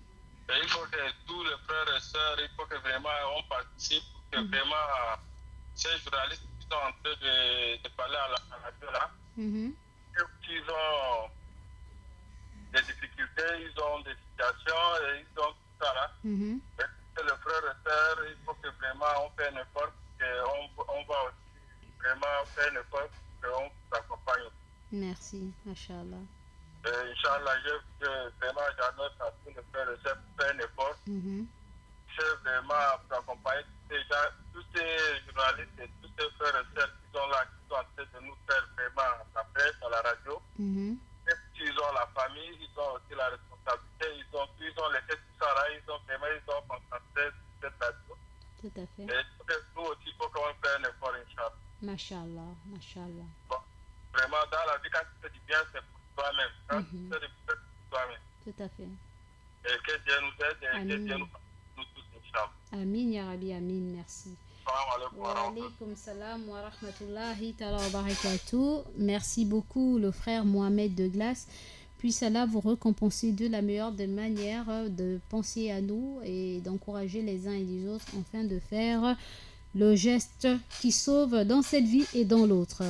G: Et il faut que tous les frères et sœurs, il faut que vraiment on participe, pour que vraiment ces journalistes qui sont en train de parler à la radio-là,
B: Mhm.
G: ils ont des difficultés, ils ont des situations et ils ont tout ça là.
B: Mhm.
G: Et les frères et sœurs, il faut que vraiment on fait un effort, on va aussi vraiment faire un effort pour qu'on vous accompagne.
B: Merci, Mashallah.
G: Inch'Allah, vraiment j'annonce à tous les frères et sœurs pour faire un effort.
B: Mhm.
G: C'est vraiment pour accompagner tous ces journalistes et tous ces frères et sœurs qui sont là, qui sont en train de nous faire vraiment la presse à la radio.
B: Mhm.
G: Et puis, ils ont la famille, ils ont aussi la responsabilité, ils ont laissé tout ça là, ils ont concentré sur cette radio.
B: Tout à fait.
G: Et nous aussi, il faut qu'on fasse un effort, Inch'Allah.
B: Mashallah, Mashallah.
G: Bon, vraiment, dans la vie, quand tu fais du bien, c'est pour toi-même. Quand tu fais du bien, c'est pour toi-même.
B: Tout à fait.
G: Et que Dieu nous aide et que Dieu nous tous, Inch'Allah.
B: Amin, ya Rabbi, amin, merci.
G: Salam alaikum wa
B: Wa
G: rahmatullah.
B: alaykum salam wa rahmatullahi ta'ala wa barakatuh. Merci beaucoup, le frère Mohamed de Glace. Puisse Allah vous récompenser de la meilleure des manières de penser à nous et d'encourager les uns et les autres afin de faire le geste qui sauve dans cette vie et dans l'autre.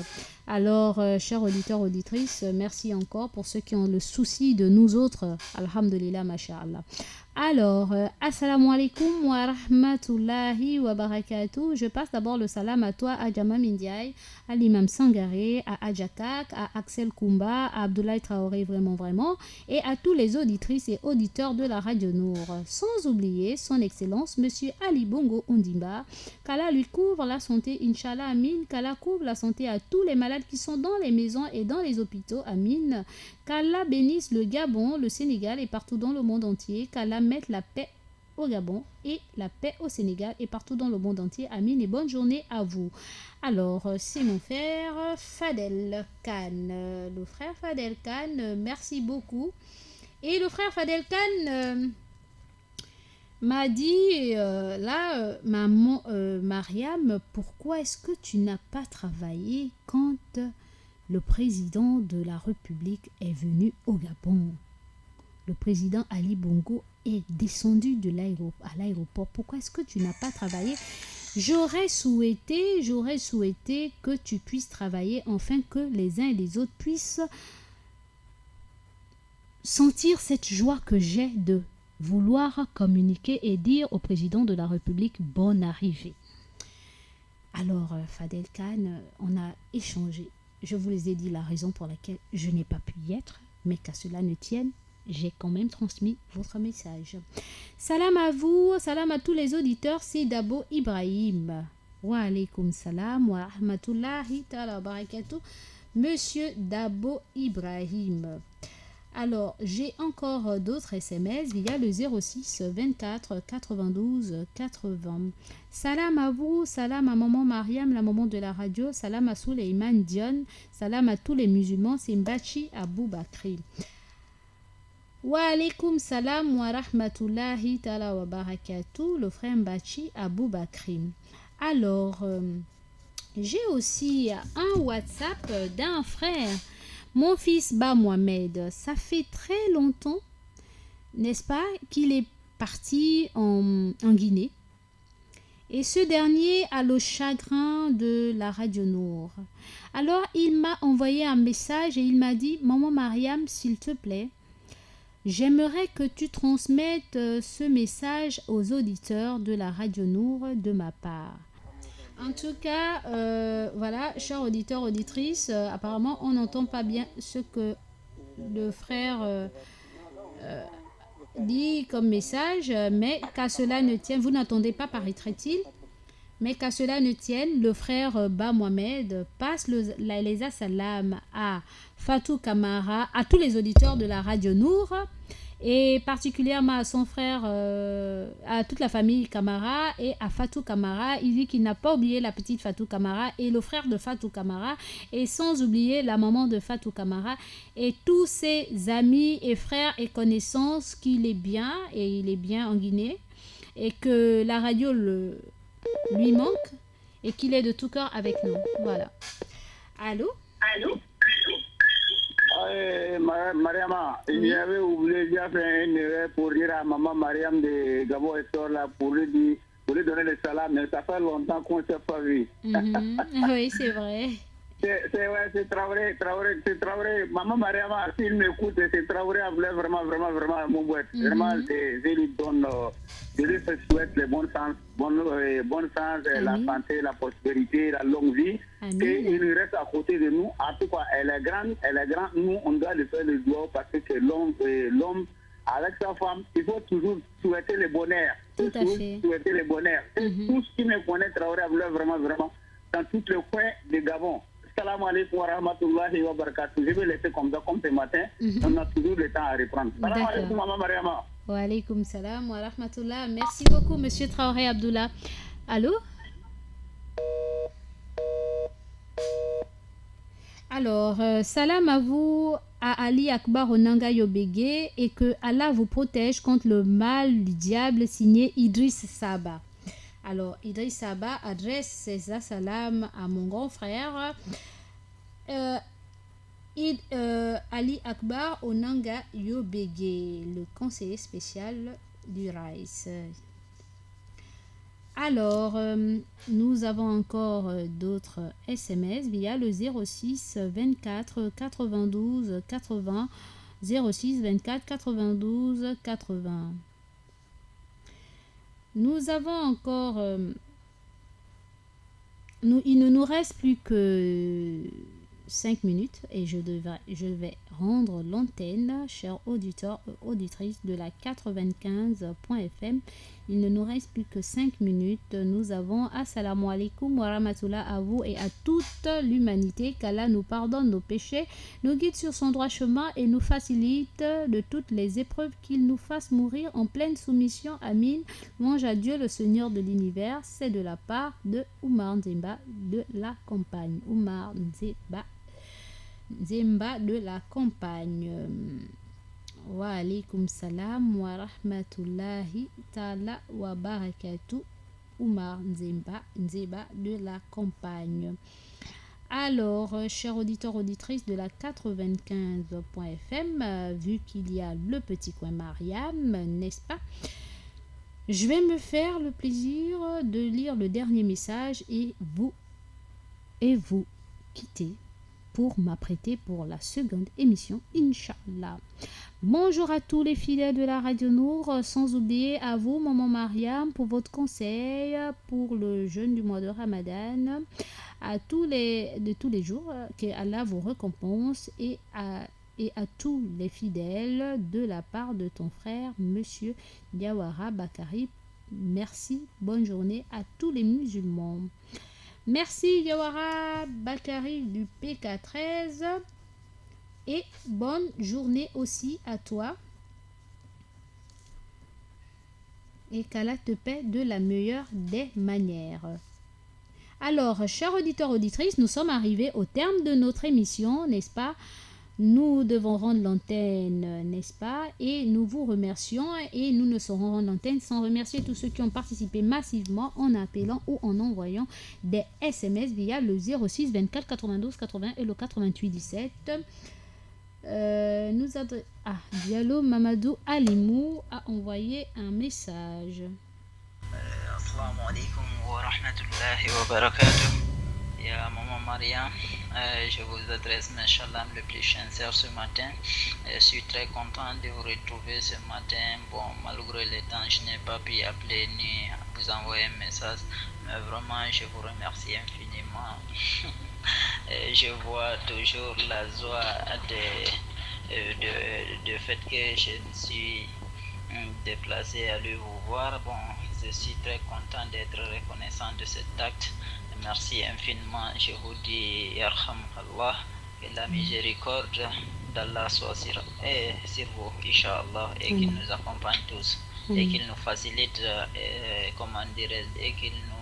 B: Alors, chers auditeurs, auditrices, merci encore pour ceux qui ont le souci de nous autres. Alhamdulillah, masha'Allah. Alors, assalamu alaikum wa rahmatullahi wa barakatuh. Je passe d'abord le salam à toi, à Jama Mindiaye, à l'imam Sangaré, à Adjakak, à Axel Koumba, à Abdoulaye Traoré, vraiment, et à tous les auditrices et auditeurs de la Radio Nour. Sans oublier son excellence, monsieur Ali Bongo Ondimba, qu'Allah lui couvre la santé, Inch'Allah, Amin, qu'Allah couvre la santé à tous les malades qui sont dans les maisons et dans les hôpitaux, Amin, qu'Allah bénisse le Gabon, le Sénégal et partout dans le monde entier, qu'Allah mette la paix au Gabon et la paix au Sénégal et partout dans le monde entier. Amin et bonne journée à vous. Alors, c'est mon frère Fadel Khan. Le frère Fadel Khan, merci beaucoup. Et le frère Fadel Khan m'a dit, maman Mariam, pourquoi est-ce que tu n'as pas travaillé quand le président de la République est venu au Gabon? Le président Ali Bongo est descendu à l'aéroport. Pourquoi est-ce que tu n'as pas travaillé? J'aurais souhaité que tu puisses travailler afin que les uns et les autres puissent sentir cette joie que j'ai de vouloir communiquer et dire au président de la République bonne arrivée. Alors, Fadel Khan, on a échangé. Je vous les ai dit la raison pour laquelle je n'ai pas pu y être, mais qu'à cela ne tienne, j'ai quand même transmis votre message. Salam à vous, salam à tous les auditeurs, c'est Dabo Ibrahim. Wa alaykum salam wa rahmatullahi ta'ala wa barakatuh. Monsieur Dabo Ibrahim. Alors, j'ai encore d'autres SMS via le 06 24 92 80. Salam à vous, salam à maman Mariam, la maman de la radio, salam à Souleyman Dion, salam à tous les musulmans, c'est Mbachi Abou Bakri. Wa alaykum salam wa rahmatullahi ta'ala wa barakatuh, le frère Mbachi Abou Bakri. Alors, j'ai aussi un WhatsApp d'un frère. Mon fils Ba Mohamed, ça fait très longtemps, n'est-ce pas, qu'il est parti en Guinée. Et ce dernier a le chagrin de la Radio Nour. Alors il m'a envoyé un message et il m'a dit « Maman Mariam, s'il te plaît, j'aimerais que tu transmettes ce message aux auditeurs de la Radio Nour de ma part. » En tout cas, voilà, chers auditeurs, auditrices, apparemment on n'entend pas bien ce que le frère dit comme message, mais qu'à cela ne tienne, vous n'entendez pas, paraîtrait-il, mais qu'à cela ne tienne, le frère Ba Mohamed passe les assalam à Fatou Kamara, à tous les auditeurs de la Radio Nour, et particulièrement à son frère, à toute la famille Kamara et à Fatou Kamara. Il dit qu'il n'a pas oublié la petite Fatou Kamara et le frère de Fatou Kamara, et sans oublier la maman de Fatou Kamara et tous ses amis et frères et connaissances, qu'il est bien, et il est bien en Guinée, et que la radio lui manque et qu'il est de tout cœur avec nous. Voilà. Allô?
E: Mariama, j'avais oublié, j'ai fait une erreur pour dire à maman Mariam de Gabon et Sor là pour lui donner le salam, mais ça fait longtemps qu'on ne s'est pas vu.
B: Oui, c'est vrai.
E: C'est Traoré. Maman Mariama, s'il m'écoute, c'est Traoré a voulu vraiment mon boîte. Vraiment, je lui souhaite le bon sens, la santé, la prospérité, la longue vie.
B: Amen.
E: Et il reste à côté de nous. En tout cas, elle est grande. Nous, on doit lui faire le doigt parce que c'est l'homme, avec sa femme, il faut toujours souhaiter le bonheur.
B: Tout à fait.
E: Souhaiter le bonheur. Tout ce qui me connaît, Traoré a voulu vraiment, dans tous les coins de Gabon. Salam alaikum wa rahmatullahi wa barakatuh. Je vais laisser comme ça, comme ce matin. On a toujours le temps à reprendre. Salam alaikum, maman Mariama.
B: Wa alaikum salam wa rahmatullah. Merci beaucoup, monsieur Traoré Abdullah. Allô? Alors, salam à vous, à Ali Akbar Onanga Yobege, et que Allah vous protège contre le mal du diable, signé Idriss Saba. Alors, Idriss Saba adresse ses salam à mon grand frère Ali Akbar Onanga Yobege, le conseiller spécial du RICE. Alors, nous avons encore d'autres SMS via le 06 24 92 80 06 24 92 80. Nous avons encore... il ne nous reste plus que 5 minutes et je vais rendre l'antenne, chers auditeurs et auditrices de la 95.fm. Il ne nous reste plus que 5 minutes. Nous avons assalamu alaikum wa rahmatullah à vous et à toute l'humanité. Qu'Allah nous pardonne nos péchés, nous guide sur son droit chemin et nous facilite de toutes les épreuves, qu'il nous fasse mourir en pleine soumission. Amin. Louange à Dieu, le Seigneur de l'univers. C'est de la part de Oumar Nzemba de la campagne. Oumar Nzemba de la campagne. Wa alaikum salam wa rahmatullahi ta'ala wa barakatuh. Oumar Nzemba de la campagne. Alors, chers auditeurs, auditrices de la 95.fm, vu qu'il y a le petit coin Mariam, n'est-ce pas? Je vais me faire le plaisir de lire le dernier message et vous quitter pour m'apprêter pour la seconde émission, Inch'Allah. Bonjour à tous les fidèles de la Radio Nour, sans oublier à vous, maman Mariam, pour votre conseil pour le jeûne du mois de Ramadan, à tous les jours, que Allah vous récompense, et à tous les fidèles de la part de ton frère, monsieur Diawara Bakari. Merci, bonne journée à tous les musulmans. Merci Diawara Bakari du PK13 et bonne journée aussi à toi. Et qu'Allah te paie de la meilleure des manières. Alors, chers auditeurs, auditrices, nous sommes arrivés au terme de notre émission, n'est-ce pas? Nous devons rendre l'antenne, n'est-ce pas? Et nous vous remercions et nous ne saurons rendre l'antenne sans remercier tous ceux qui ont participé massivement en appelant ou en envoyant des SMS via le 06 24 92 80 et le 88 17. Diallo Mamadou Alimou a envoyé un message.
H: Assalamu alaikum wa rahmatullahi wa barakatuh. Ya Maman Maria, je vous adresse mes shalom le plus sincère ce matin. Je suis très content de vous retrouver ce matin. Bon, malgré le temps, je n'ai pas pu appeler ni vous envoyer un message. Mais vraiment, je vous remercie infiniment. Je vois toujours la joie de fait que je suis déplacé à aller vous voir. Bon, je suis très content d'être reconnaissant de cet acte. Merci infiniment. Je vous dis Yarham Allah, que la miséricorde d'Allah soit sur vous, Inch'Allah, et qu'il nous accompagne tous, et qu'il nous facilite, comment dirais-je, et qu'il nous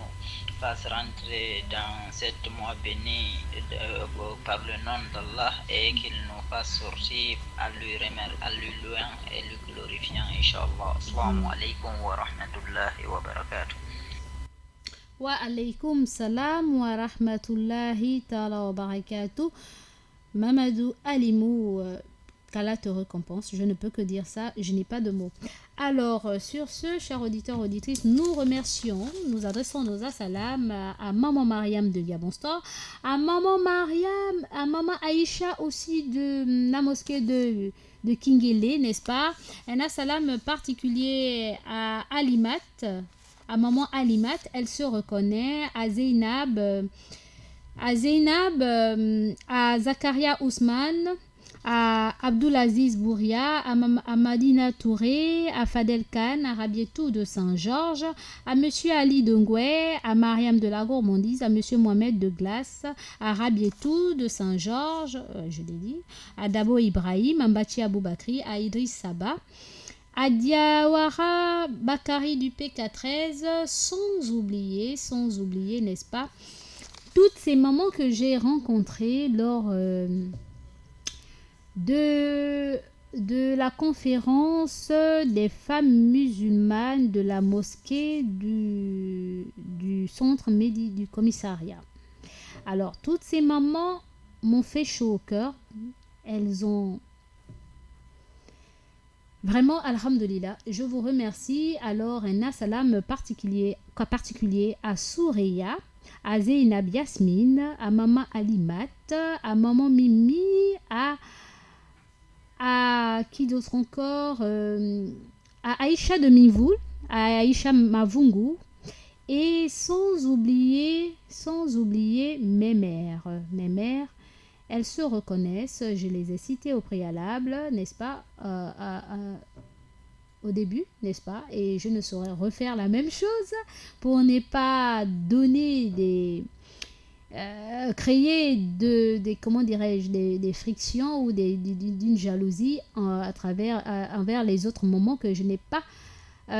H: fasse rentrer dans cet mois béni par le nom d'Allah, et qu'il nous fasse sortir à lui louant et lui glorifiant, Inch'Allah. Assalamu alaikum wa rahmatullahi wa barakatuh.
B: Wa alaykum salam wa rahmatullahi ta'ala wa barakatuh. Mamadou Alimou, qu'Allah te récompense. Je ne peux que dire ça, je n'ai pas de mots. Alors, sur ce, chers auditeurs, auditrices, nous remercions, nous adressons nos assalam à Maman Mariam de Gabon Store, à Maman Mariam, à Maman Aïcha aussi de la mosquée de Kingele, n'est-ce pas? Un assalam particulier à Alimat, à Maman Alimat, elle se reconnaît, à Zeynab, à Zakaria Ousmane, à Abdulaziz Bouria, à Madina Touré, à Fadel Khan, à Rabietou de Saint-Georges, à Monsieur Ali Dongoué, à Mariam de la Gourmandise, à Monsieur Mohamed de Glace, à Rabietou de Saint-Georges, je l'ai dit, à Dabo Ibrahim, à Mbachi Aboubakri, à Idriss Saba, à Diawara Bakari du PK13, sans oublier, n'est-ce pas, toutes ces mamans que j'ai rencontrées lors de la conférence des femmes musulmanes de la mosquée du centre du commissariat. Alors, toutes ces mamans m'ont fait chaud au cœur. Elles ont vraiment, alhamdulillah, je vous remercie. Alors, un assalam particulier à Soureya, à Zeynab Yasmine, à Maman Alimat, à Maman Mimi, à qui d'autre encore, à Aïcha de Mivoul, à Aïcha Mavungu, et sans oublier mes mères. Mes mères, elles se reconnaissent, je les ai citées au préalable, n'est-ce pas, au début, n'est-ce pas, et je ne saurais refaire la même chose pour ne pas donner créer comment dirais-je, des frictions ou d'une jalousie envers les autres moments que je n'ai pas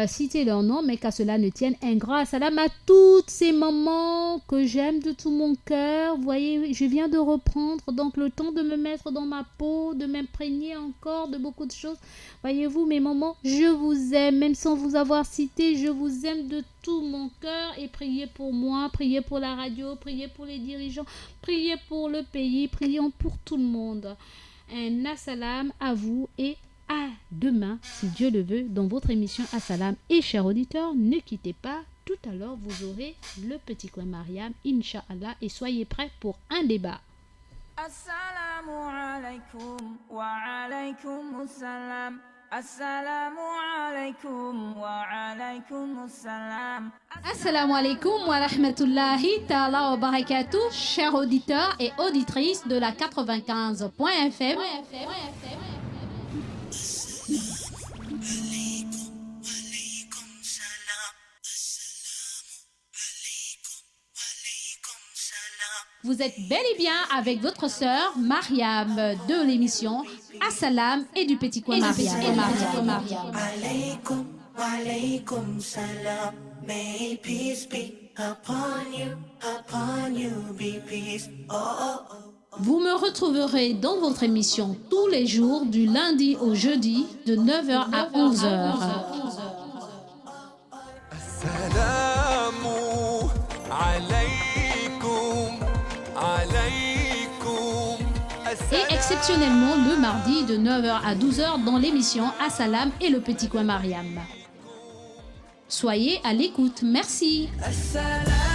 B: cité leur nom, mais qu'à cela ne tienne, un grand salam à toutes ces mamans que j'aime de tout mon cœur. Vous voyez, je viens de reprendre donc le temps de me mettre dans ma peau, de m'imprégner encore de beaucoup de choses. Voyez-vous, mes mamans, je vous aime, même sans vous avoir cité, je vous aime de tout mon cœur, et priez pour moi, priez pour la radio, priez pour les dirigeants, priez pour le pays, prions pour tout le monde. Un assalam à vous et à demain, si Dieu le veut, dans votre émission Assalam. Et chers auditeurs, ne quittez pas. Tout à l'heure, vous aurez le petit coin Mariam, Inch'Allah, et soyez prêts pour un débat.
A: Assalamu alaikum wa alaikum assalam. Assalamu alaikum wa alaikum assalam.
B: Assalamu alaikum wa rahmatullahi ta'ala wa barakatuh, chers auditeurs et auditrices de la 95.fm. Vous êtes bel et bien avec votre sœur Mariam de l'émission Assalam et du petit coin Mariam.
C: Alaykum, alaykum salam. May peace be upon you, be peace. Oh, oh, oh.
B: Vous me retrouverez dans votre émission tous les jours du lundi au jeudi de 9h à 11h.
D: Assalamu alaykum, alaykum.
B: Et exceptionnellement le mardi de 9h à 12h dans l'émission Assalam et le petit coin Mariam. Soyez à l'écoute. Merci.
C: Assalam.